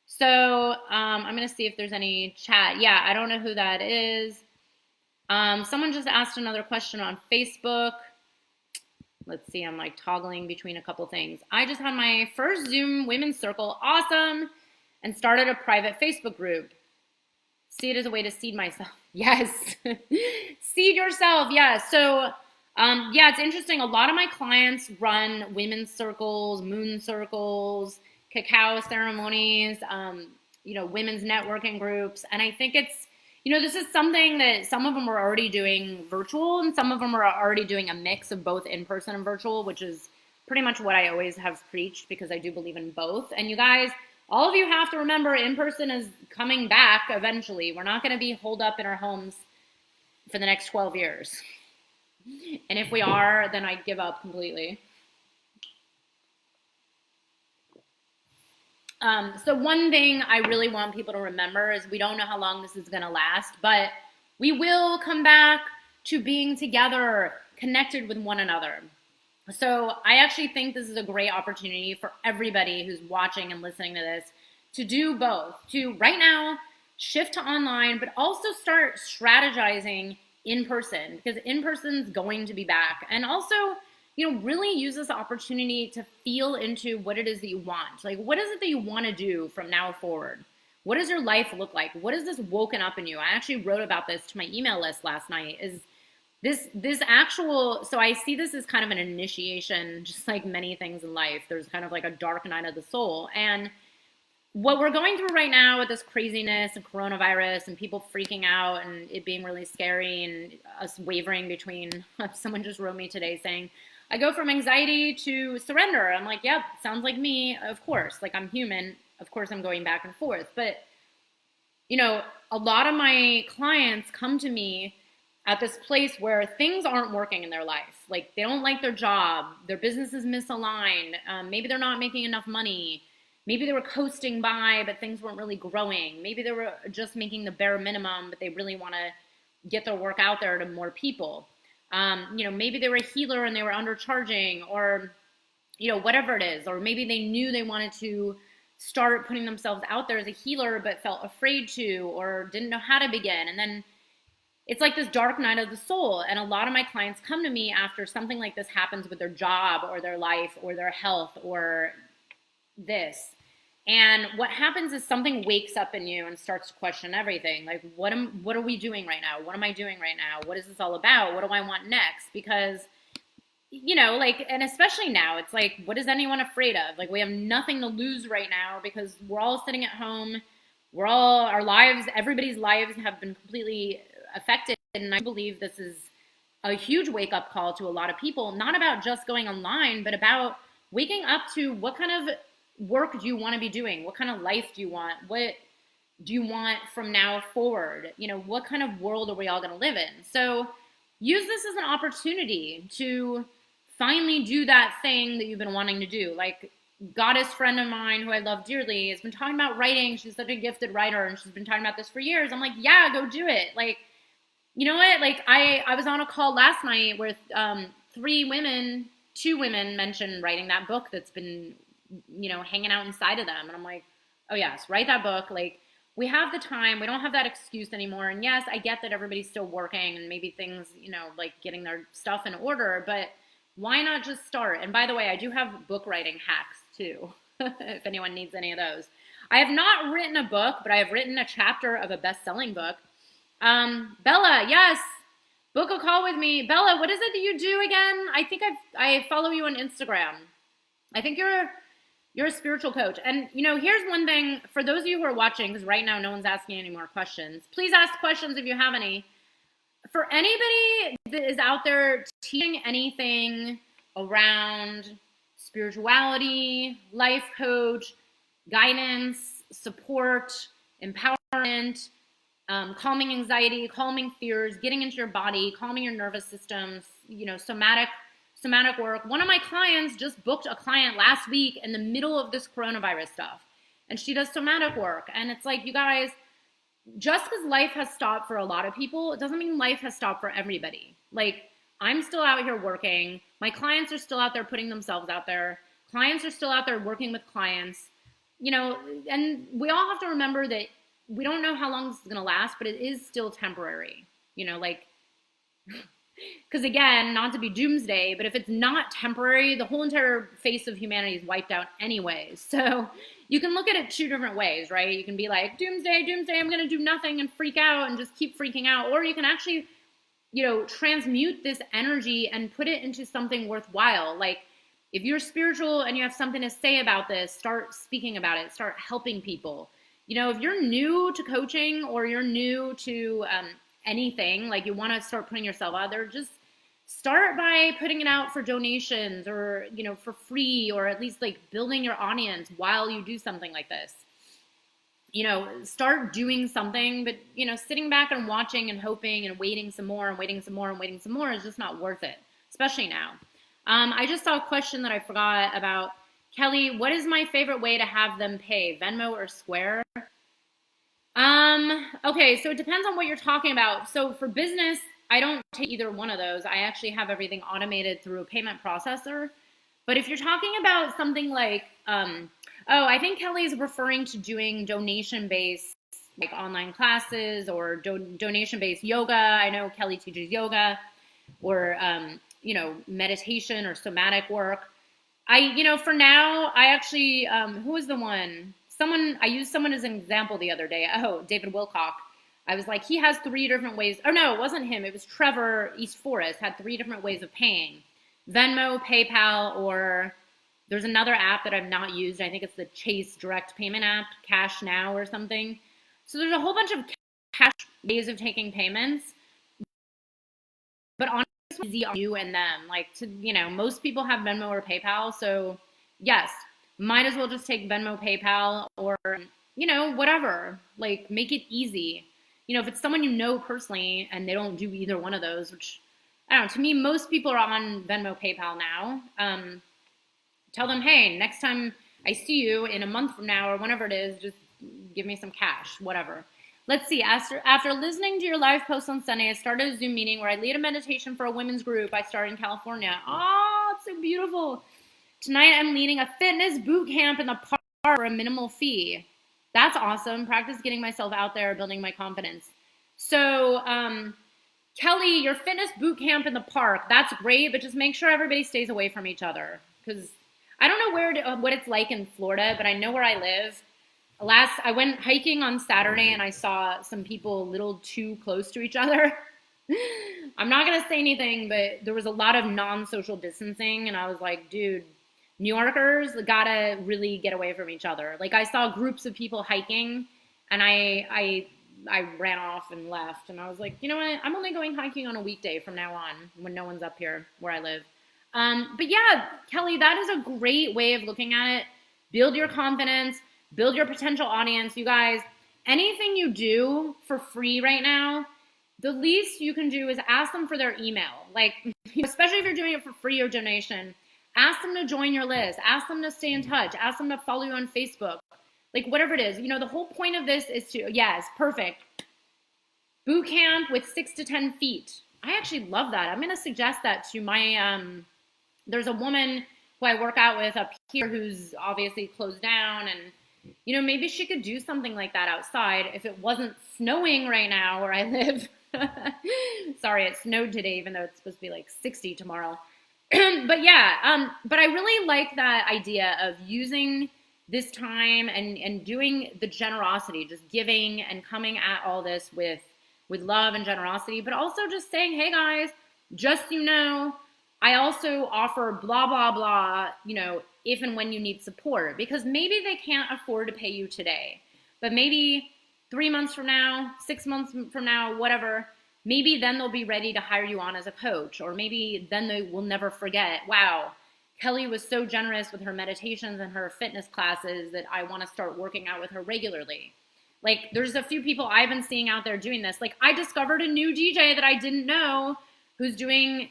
S1: So I'm going to see if there's any chat. Yeah, I don't know who that is. Someone just asked another question on Facebook. Let's see, I'm like toggling between a couple things. I just had my first Zoom women's circle, awesome, and started a private Facebook group. See it as a way to seed myself. Yes. Seed yourself. Yeah. So, yeah, it's interesting. A lot of my clients run women's circles, moon circles, cacao ceremonies, women's networking groups. And I think it's, this is something that some of them are already doing virtual, and some of them are already doing a mix of both in-person and virtual, which is pretty much what I always have preached, because I do believe in both. And you guys, all of you have to remember, in-person is coming back eventually. We're not going to be holed up in our homes for the next 12 years. And if we are, then I give up completely. So one thing I really want people to remember is we don't know how long this is going to last, but we will come back to being together, connected with one another. So I actually think this is a great opportunity for everybody who's watching and listening to this to do both, to right now shift to online, but also start strategizing in person, because in person's going to be back. And also, really use this opportunity to feel into what it is that you want. Like, what is it that you want to do from now forward? What does your life look like? What is this woken up in you? I actually wrote about this to my email list last night. Is this actual, so I see this as kind of an initiation, just like many things in life. There's kind of like a dark night of the soul. And what we're going through right now with this craziness of coronavirus and people freaking out and it being really scary and us wavering between, someone just wrote me today saying, I go from anxiety to surrender. I'm like, yep, sounds like me. Of course, like I'm human. Of course I'm going back and forth. But, a lot of my clients come to me at this place where things aren't working in their life. Like, they don't like their job. Their business is misaligned. Maybe they're not making enough money. Maybe they were coasting by, but things weren't really growing. Maybe they were just making the bare minimum, but they really want to get their work out there to more people. Maybe they were a healer and they were undercharging, or, whatever it is. Or maybe they knew they wanted to start putting themselves out there as a healer, but felt afraid to, or didn't know how to begin. And then it's like this dark night of the soul. And a lot of my clients come to me after something like this happens with their job or their life or their health or this. And what happens is something wakes up in you and starts to question everything. Like, what are we doing right now? What am I doing right now? What is this all about? What do I want next? Because, and especially now, it's like, what is anyone afraid of? Like, we have nothing to lose right now because we're all sitting at home. Everybody's lives have been completely affected. And I believe this is a huge wake up call to a lot of people, not about just going online, but about waking up to what kind of work do you want to be doing? What kind of life do you want? What do you want from now forward? What kind of world are we all going to live in? So use this as an opportunity to finally do that thing that you've been wanting to do. Like, goddess friend of mine who I love dearly has been talking about writing. She's such a gifted writer and she's been talking about this for years. I'm like, yeah, go do it. Like, you know what? Like, I was on a call last night where two women mentioned writing that book that's been hanging out inside of them. And I'm like, oh yes, write that book. Like, we have the time. We don't have that excuse anymore. And yes, I get that everybody's still working and maybe things, like getting their stuff in order, but why not just start? And by the way, I do have book writing hacks too, if anyone needs any of those. I have not written a book, but I have written a chapter of a best-selling book. Bella, yes, book a call with me. Bella, what is it that you do again? I think I follow you on Instagram. I think you're a spiritual coach. And, here's one thing for those of you who are watching, because right now no one's asking any more questions. Please ask questions if you have any. For anybody that is out there teaching anything around spirituality, life coach, guidance, support, empowerment, calming anxiety, calming fears, getting into your body, calming your nervous system, somatic work. One of my clients just booked a client last week in the middle of this coronavirus stuff, and she does somatic work. And it's like, you guys, just because life has stopped for a lot of people, it doesn't mean life has stopped for everybody. Like, I'm still out here working. My clients are still out there putting themselves out there. Clients are still out there working with clients. And we all have to remember that we don't know how long this is going to last, but it is still temporary. Because again, not to be doomsday, but if it's not temporary, the whole entire face of humanity is wiped out anyway. So you can look at it two different ways, right? You can be like, doomsday, I'm going to do nothing and freak out and just keep freaking out. Or you can actually, transmute this energy and put it into something worthwhile. Like, if you're spiritual and you have something to say about this, start speaking about it, start helping people. If you're new to coaching or you're new to anything, like you want to start putting yourself out there, just start by putting it out for donations or, for free, or at least like building your audience while you do something like this. Start doing something, but, sitting back and watching and hoping and waiting some more and waiting some more and waiting some more is just not worth it, especially now. I just saw a question that I forgot about. Kelly, what is my favorite way to have them pay, Venmo or Square? Okay, so it depends on what you're talking about. So for business, I don't take either one of those. I actually have everything automated through a payment processor. But if you're talking about something like, I think Kelly's referring to doing donation-based like online classes or donation-based yoga. I know Kelly teaches yoga, or meditation or somatic work. For now, I actually, who was the one? I used someone as an example the other day. Oh, David Wilcock. I was like, he has 3 different ways. Oh, no, it wasn't him. It was Trevor East Forest, had 3 different ways of paying. Venmo, PayPal, or there's another app that I've not used. I think it's the Chase Direct Payment app, Cash Now or something. So there's a whole bunch of cash ways of taking payments. But honestly, it's easy on you and them. Like, most people have Venmo or PayPal. So yes, might as well just take Venmo, PayPal, or, whatever. Like, make it easy. If it's someone you know personally and they don't do either one of those, which, I don't know, to me, most people are on Venmo, PayPal now. Tell them, hey, next time I see you in a month from now or whenever it is, just give me some cash, whatever. Let's see. After listening to your live post on Sunday, I started a Zoom meeting where I lead a meditation for a women's group I started in California. Oh, it's so beautiful. Tonight, I'm leading a fitness boot camp in the park for a minimal fee. That's awesome. Practice getting myself out there, building my confidence. So, Kelly, your fitness boot camp in the park, that's great, but just make sure everybody stays away from each other. Because I don't know what it's like in Florida, but I know where I live. I went hiking on Saturday and I saw some people a little too close to each other. I'm not going to say anything, but there was a lot of non-social distancing. And I was like, dude, New Yorkers gotta really get away from each other. Like, I saw groups of people hiking and I ran off and left. And I was like, you know what? I'm only going hiking on a weekday from now on when no one's up here where I live. But yeah, Kelly, that is a great way of looking at it. Build your confidence. Build your potential audience. You guys, anything you do for free right now, the least you can do is ask them for their email. Like, especially if you're doing it for free or donation, ask them to join your list. Ask them to stay in touch. Ask them to follow you on Facebook. Like, whatever it is. The whole point of this is to, yes, perfect. Boot camp with 6 to 10 feet. I actually love that. I'm going to suggest that to my, there's a woman who I work out with up here who's obviously closed down, and maybe she could do something like that outside if it wasn't snowing right now where I live. Sorry, it snowed today, even though it's supposed to be like 60 tomorrow. But yeah, but I really like that idea of using this time and doing the generosity, just giving and coming at all this with love and generosity, but also just saying, hey guys, just I also offer blah, blah, blah, if and when you need support, because maybe they can't afford to pay you today, but maybe 3 months from now, 6 months from now, whatever, maybe then they'll be ready to hire you on as a coach, or maybe then they will never forget, wow, Kelly was so generous with her meditations and her fitness classes that I want to start working out with her regularly. Like, there's a few people I've been seeing out there doing this. Like, I discovered a new DJ that I didn't know who's doing,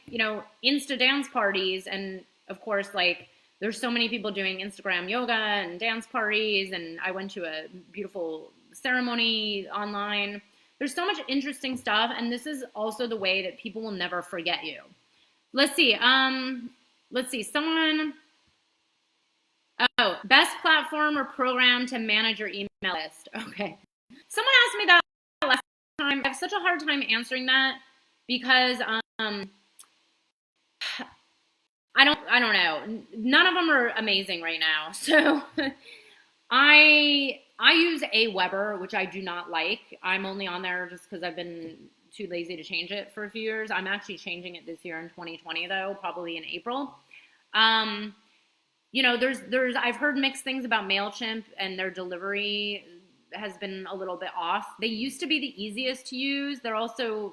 S1: Insta dance parties. And of course, like, there's so many people doing Instagram yoga and dance parties. And I went to a beautiful ceremony online. There's so much interesting stuff. And this is also the way that people will never forget you. Let's see. Someone, best platform or program to manage your email list. Okay. Someone asked me that last time. I have such a hard time answering that because I don't know. None of them are amazing right now. So I use Aweber, which I do not like. I'm only on there just because I've been too lazy to change it for a few years. I'm actually changing it this year in 2020 though, probably in April. I've heard mixed things about MailChimp, and their delivery has been a little bit off. They used to be the easiest to use. They're also,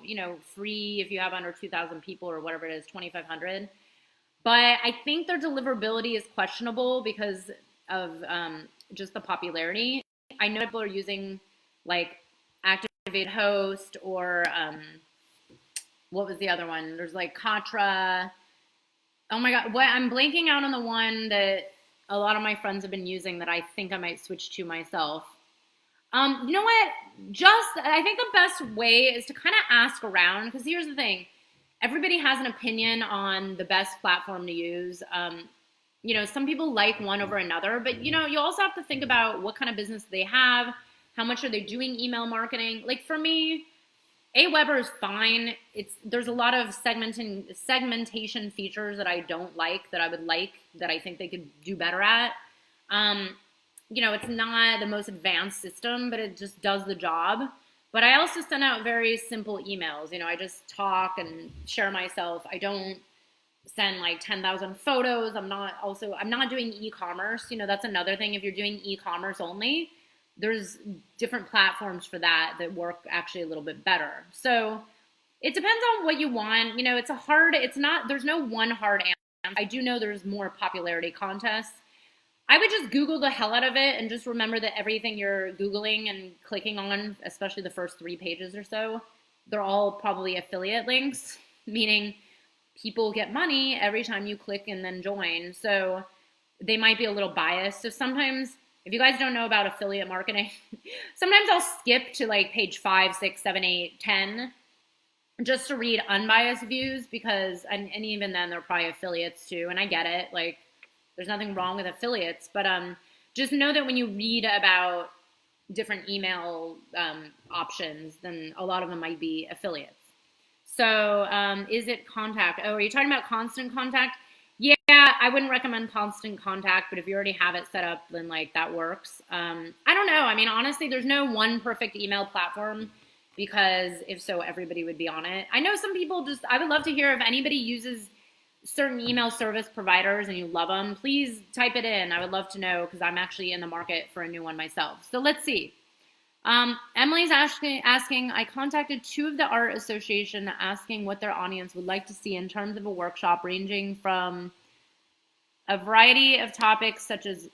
S1: free if you have under 2,000 people or whatever it is, 2,500. But I think their deliverability is questionable because of just the popularity. I know people are using like Activate Host or what was the other one? There's like Katra. Oh my God, I'm blanking out on the one that a lot of my friends have been using that I think I might switch to myself. You know what? I think the best way is to kind of ask around, because here's the thing. Everybody has an opinion on the best platform to use. Some people like one over another, but you also have to think about what kind of business they have, how much are they doing email marketing. Like for me, Aweber is fine. There's a lot of segmentation features that I don't like, that I would like, that I think they could do better at. It's not the most advanced system, but it just does the job. But I also send out very simple emails. I just talk and share myself. I don't send like 10,000 photos. I'm not doing e-commerce. That's another thing. If you're doing e-commerce only, there's different platforms for that work actually a little bit better. So it depends on what you want. There's no one hard answer. I do know there's more popularity contests. I would just Google the hell out of it and just remember that everything you're Googling and clicking on, especially the first 3 pages or so, they're all probably affiliate links, meaning people get money every time you click and then join. So they might be a little biased. So sometimes, if you guys don't know about affiliate marketing, sometimes I'll skip to like page 5, 6, 7, 8, 10 just to read unbiased views because, and even then they're probably affiliates too. And I get it. Like, there's nothing wrong with affiliates, but just know that when you read about different email options, then a lot of them might be affiliates. So is it contact? Oh, are you talking about constant contact? Yeah, I wouldn't recommend constant contact, but if you already have it set up, then like that works. I don't know. I mean, honestly, there's no one perfect email platform because if so, everybody would be on it. I know some people I would love to hear if anybody uses certain email service providers and you love them, please type it in. I would love to know because I'm actually in the market for a new one myself. So let's see. Emily's asking, I contacted 2 of the art association asking what their audience would like to see in terms of a workshop ranging from a variety of topics such as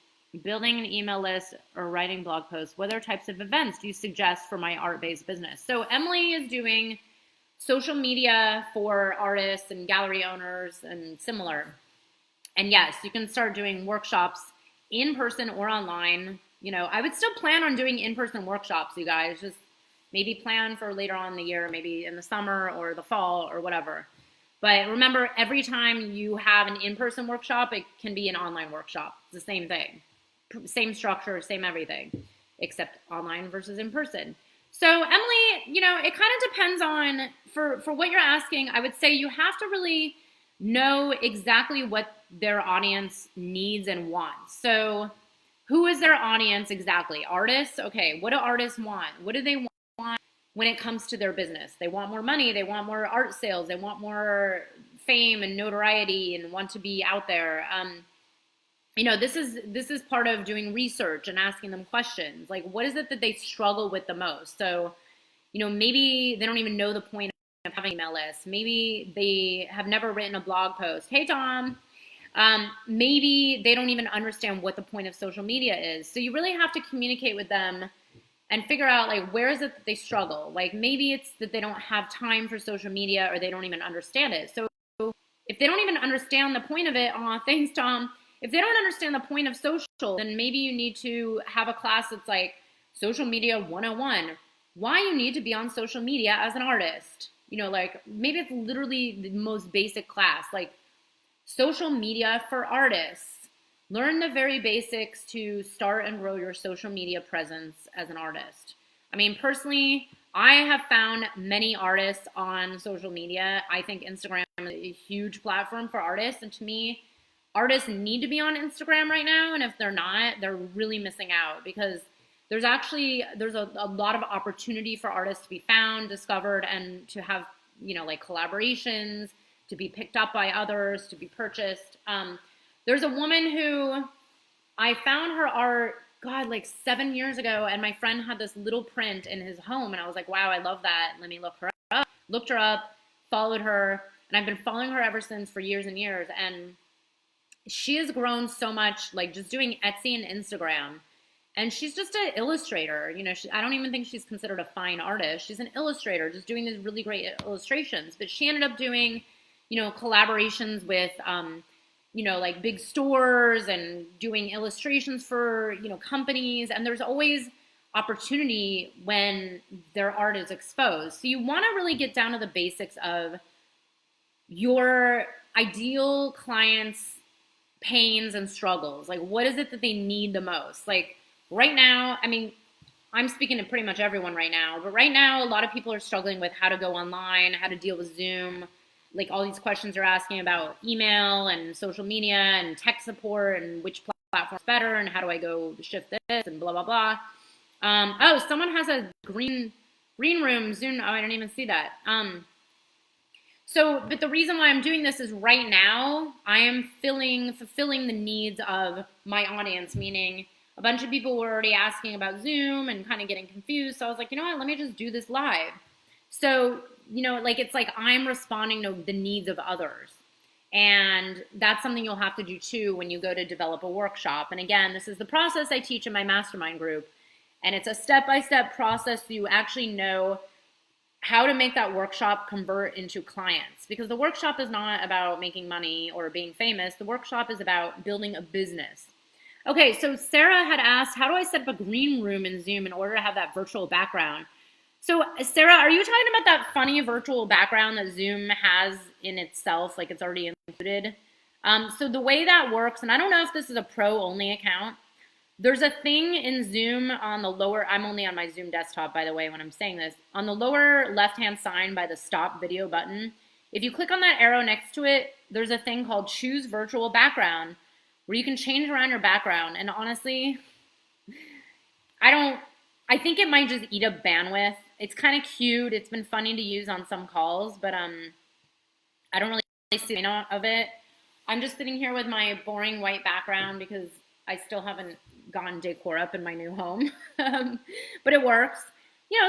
S1: building an email list or writing blog posts. What other types of events do you suggest for my art-based business? So Emily is doing social media for artists and gallery owners and similar. And yes, you can start doing workshops in person or online. I would still plan on doing in-person workshops, you guys. Just maybe plan for later on in the year, maybe in the summer or the fall or whatever. But remember, every time you have an in-person workshop, it can be an online workshop. It's the same thing. Same structure, same everything, except online versus in person. So Emily, it kind of depends on, for what you're asking, I would say you have to really know exactly what their audience needs and wants. So who is their audience exactly? Artists? Okay, what do artists want? What do they want when it comes to their business? They want more money, they want more art sales, they want more fame and notoriety and want to be out there. This is part of doing research and asking them questions. Like, what is it that they struggle with the most? So, maybe they don't even know the point having an email list. Maybe they have never written a blog post. Hey, Tom. Maybe they don't even understand what the point of social media is. So you really have to communicate with them and figure out, like, where is it that they struggle? Like, maybe it's that they don't have time for social media, or they don't even understand it. So if they don't even understand the point of it, thanks, Tom. If they don't understand the point of social, then maybe you need to have a class that's like Social Media 101. Why you need to be on social media as an artist. Like, maybe it's literally the most basic class, like social media for artists. Learn the very basics to start and grow your social media presence as an artist. I mean, personally, I have found many artists on social media. I think Instagram is a huge platform for artists. And to me, artists need to be on Instagram right now. And if they're not, they're really missing out, because there's a lot of opportunity for artists to be found, discovered, and to have, like collaborations, to be picked up by others, to be purchased. There's a woman who I found her art, God, like 7 years ago, and my friend had this little print in his home, and I was like, wow, I love that. Let me look her up. Looked her up, followed her, and I've been following her ever since for years and years. And she has grown so much, like just doing Etsy and Instagram. And she's just an illustrator. I don't even think she's considered a fine artist. She's an illustrator, just doing these really great illustrations. But she ended up doing, collaborations with, like big stores, and doing illustrations for, companies. And there's always opportunity when their art is exposed. So you want to really get down to the basics of your ideal clients' pains and struggles. Like, what is it that they need the most? Like, right now, I mean, I'm speaking to pretty much everyone right now, but right now, a lot of people are struggling with how to go online, how to deal with Zoom. Like, all these questions are asking about email and social media and tech support and which platform's better and how do I go shift this and blah, blah, blah. Oh, someone has a green room Zoom. Oh, I didn't even see that. But the reason why I'm doing this is right now I am fulfilling the needs of my audience, meaning a bunch of people were already asking about Zoom and kind of getting confused. So I was like, you know what, let me just do this live. So, it's like I'm responding to the needs of others. And that's something you'll have to do too when you go to develop a workshop. And again, this is the process I teach in my mastermind group. And it's a step-by-step process so you actually know how to make that workshop convert into clients. Because the workshop is not about making money or being famous. The workshop is about building a business. Okay, so Sarah had asked, how do I set up a green room in Zoom in order to have that virtual background? So Sarah, are you talking about that funny virtual background that Zoom has in itself, like it's already included? So the way that works, and I don't know if this is a pro-only account, there's a thing in Zoom on the lower, I'm only on my Zoom desktop, by the way, when I'm saying this, on the lower left-hand side by the stop video button, if you click on that arrow next to it, there's a thing called choose virtual background, where you can change around your background. And honestly, I think it might just eat up bandwidth. It's kind of cute. It's been funny to use on some calls, but I don't really see the point of it. I'm just sitting here with my boring white background because I still haven't gotten decor up in my new home. But it works.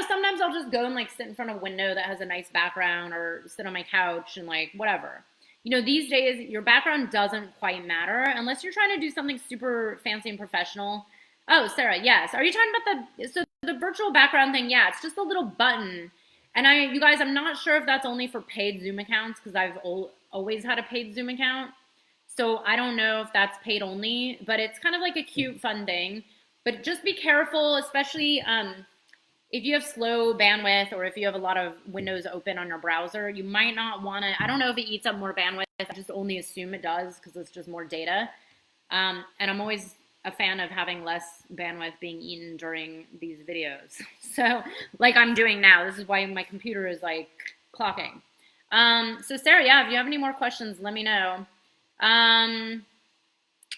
S1: Sometimes I'll just go and like sit in front of a window that has a nice background, or sit on my couch and like whatever. These days, your background doesn't quite matter unless you're trying to do something super fancy and professional. Oh, Sarah, yes. Are you talking about the virtual background thing? Yeah, it's just a little button. And you guys, I'm not sure if that's only for paid Zoom accounts, because I've always had a paid Zoom account. So I don't know if that's paid only, but it's kind of like a cute, fun thing. But just be careful, especially if you have slow bandwidth, or if you have a lot of windows open on your browser, you might not want to, I don't know if it eats up more bandwidth. I just only assume it does because it's just more data. And I'm always a fan of having less bandwidth being eaten during these videos. So like I'm doing now, this is why my computer is like clocking. So Sarah, yeah, if you have any more questions, let me know.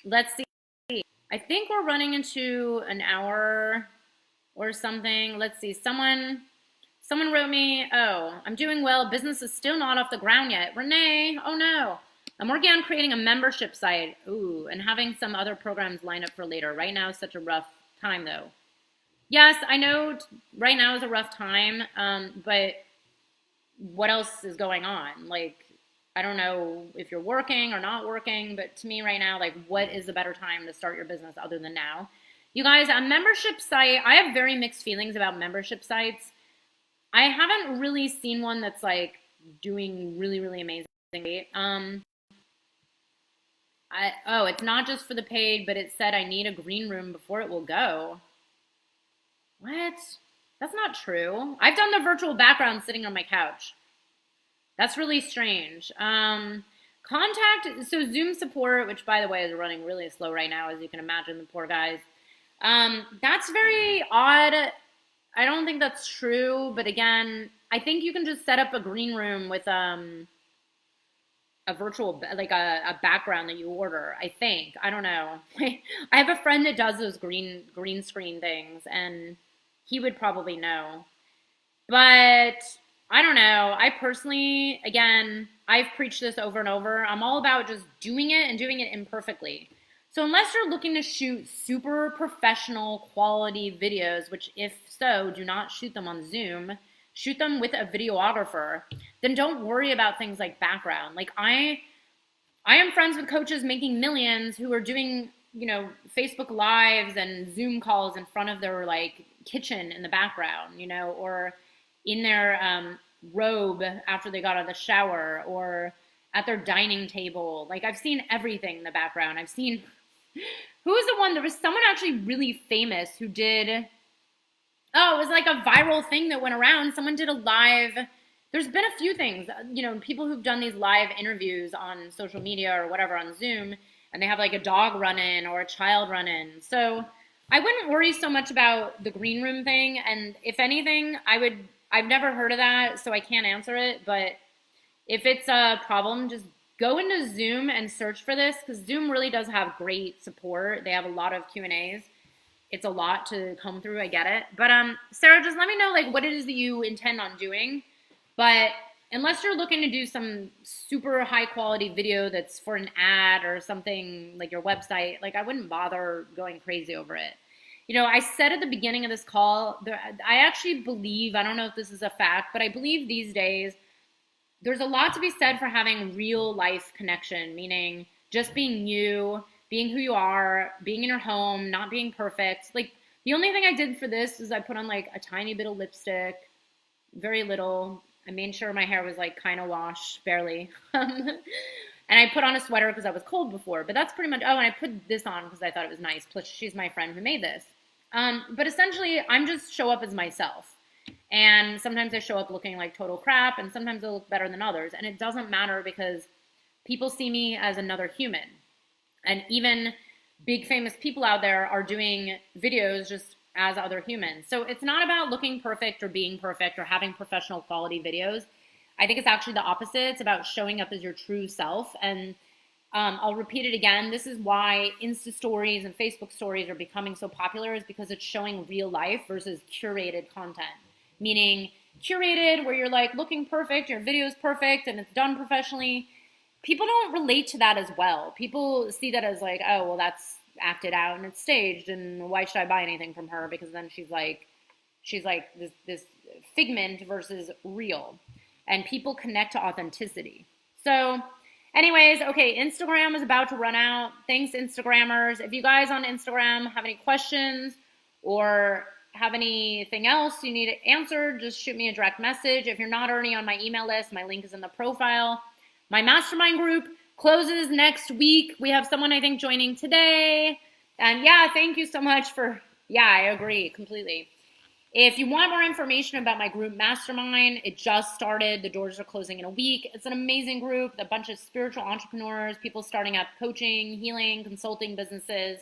S1: Let's see. I think we're running into an hour or something. Let's see. Someone wrote me, oh, I'm doing well. Business is still not off the ground yet. Renee, oh no. I'm working on creating a membership site. Ooh, and having some other programs lined up for later. Right now is such a rough time though. Yes, I know right now is a rough time, but what else is going on? Like, I don't know if you're working or not working, but to me right now, like, what is a better time to start your business other than now? You guys, a membership site, I have very mixed feelings about membership sites. I haven't really seen one that's like doing really, really amazing. It's not just for the paid, but it said I need a green room before it will go. What? That's not true. I've done the virtual background sitting on my couch. That's really strange. So Zoom support, which by the way is running really slow right now, as you can imagine, the poor guys. That's very odd. I don't think that's true, but again, I think you can just set up a green room with a virtual, like a background that you order. I think. I don't know. I have a friend that does those green screen things, and he would probably know. But I don't know. I personally, again, I've preached this over and over. I'm all about just doing it and doing it imperfectly. So unless you're looking to shoot super professional quality videos, which if so, do not shoot them on Zoom, shoot them with a videographer, then don't worry about things like background. Like I am friends with coaches making millions who are doing, Facebook lives and Zoom calls in front of their like kitchen in the background, or in their robe after they got out of the shower, or at their dining table. Like I've seen everything in the background. I've seen, who was the one? There was someone actually really famous who did, it was like a viral thing that went around. Someone did a live, there's been a few things, people who've done these live interviews on social media or whatever on Zoom, and they have like a dog run in or a child run in. So I wouldn't worry so much about the green room thing. And if anything, I've never heard of that, so I can't answer it. But if it's a problem, just go into Zoom and search for this, because Zoom really does have great support. They have a lot of Q&As. It's a lot to comb through. I get it. But Sarah, just let me know like what it is that you intend on doing. But unless you're looking to do some super high quality video that's for an ad or something like your website, like I wouldn't bother going crazy over it. I said at the beginning of this call, I actually believe, I don't know if this is a fact, but I believe these days there's a lot to be said for having real life connection, meaning just being you, being who you are, being in your home, not being perfect. Like the only thing I did for this is I put on like a tiny bit of lipstick, very little. I made sure my hair was like kind of washed, barely. And I put on a sweater because I was cold before, but that's pretty much, and I put this on because I thought it was nice. Plus she's my friend who made this. But essentially I'm just show up as myself. And sometimes I show up looking like total crap, and sometimes I look better than others. And it doesn't matter because people see me as another human. And even big famous people out there are doing videos just as other humans. So it's not about looking perfect or being perfect or having professional quality videos. I think it's actually the opposite. It's about showing up as your true self. And I'll repeat it again. This is why Insta stories and Facebook stories are becoming so popular, is because it's showing real life versus curated content. Meaning curated where you're like looking perfect, your video is perfect and it's done professionally. People don't relate to that as well. People see that as like, oh, well, that's acted out and it's staged, and why should I buy anything from her? Because then she's like this figment versus real. And people connect to authenticity. So anyways, okay, Instagram is about to run out. Thanks, Instagrammers. If you guys on Instagram have any questions or have anything else you need answered, just shoot me a direct message. If you're not already on my email list, my link is in the profile. My mastermind group closes next week. We have someone, I think, joining today. And yeah, thank you so much for, I agree completely. If you want more information about my group mastermind, it just started. The doors are closing in a week. It's an amazing group, a bunch of spiritual entrepreneurs, people starting up coaching, healing, consulting businesses,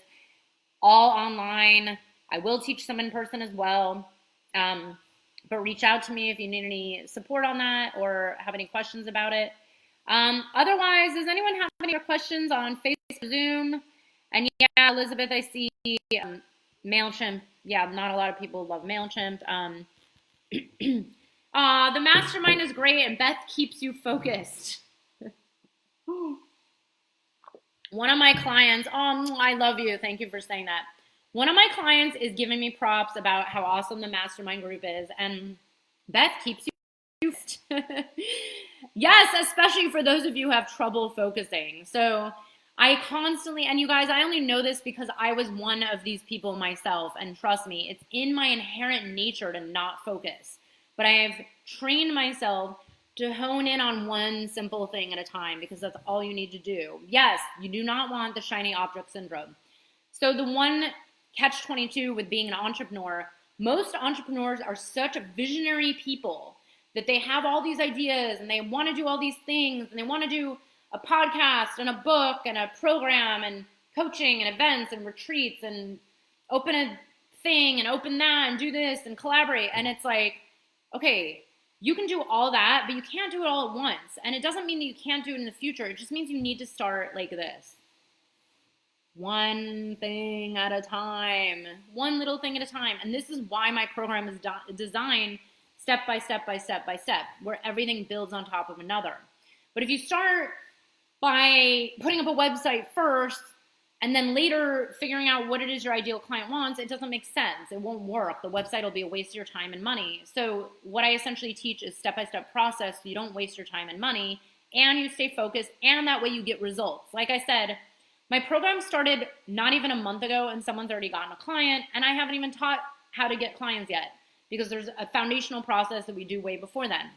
S1: all online. I will teach some in person as well. But reach out to me if you need any support on that or have any questions about it. Otherwise, does anyone have any other questions on Facebook, Zoom? And yeah, Elizabeth, I see MailChimp. Yeah, not a lot of people love MailChimp. The mastermind is great, and Beth keeps you focused. One of my clients, I love you. Thank you for saying that. One of my clients is giving me props about how awesome the mastermind group is, and Beth keeps you Yes, especially for those of you who have trouble focusing. So I constantly, and you guys, I only know this because I was one of these people myself. And trust me, it's in my inherent nature to not focus. But I have trained myself to hone in on one simple thing at a time because that's all you need to do. Yes, you do not want the shiny object syndrome. So the one catch 22 with being an entrepreneur, most entrepreneurs are such visionary people that they have all these ideas and they want to do all these things and they want to do a podcast and a book and a program and coaching and events and retreats and open a thing and open that and do this and collaborate. And it's like, okay, you can do all that, but you can't do it all at once. And it doesn't mean that you can't do it in the future. It just means you need to start like this. One thing at a time, one little thing at a time. And this is why my program is designed step by step by step by step, where everything builds on top of another. But if you start by putting up a website first and then later figuring out what it is your ideal client wants, it doesn't make sense. It won't work. The website will be a waste of your time and money. So what I essentially teach is step-by-step process so you don't waste your time and money and you stay focused, and that way you get results. Like I said, my program started not even a month ago and someone's already gotten a client, and I haven't even taught how to get clients yet because there's a foundational process that we do way before then.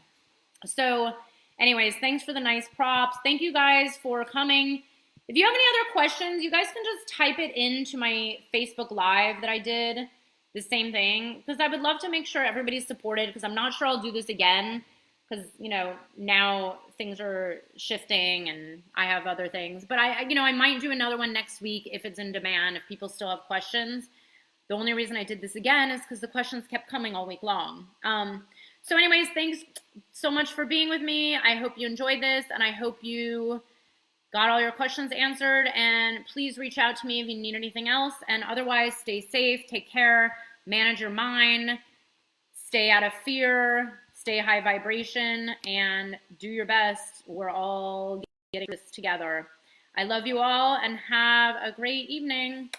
S1: So anyways, thanks for the nice props. Thank you guys for coming. If you have any other questions, you guys can just type it into my Facebook Live that I did, the same thing, because I would love to make sure everybody's supported, because I'm not sure I'll do this again, because, you know, now things are shifting and I have other things. But I might do another one next week if it's in demand, if people still have questions. The only reason I did this again is because the questions kept coming all week long. So anyways, thanks so much for being with me. I hope you enjoyed this, and I hope you got all your questions answered. And please reach out to me if you need anything else. And otherwise, stay safe, take care, manage your mind, stay out of fear, stay high vibration, and do your best. We're all getting this together. I love you all, and have a great evening.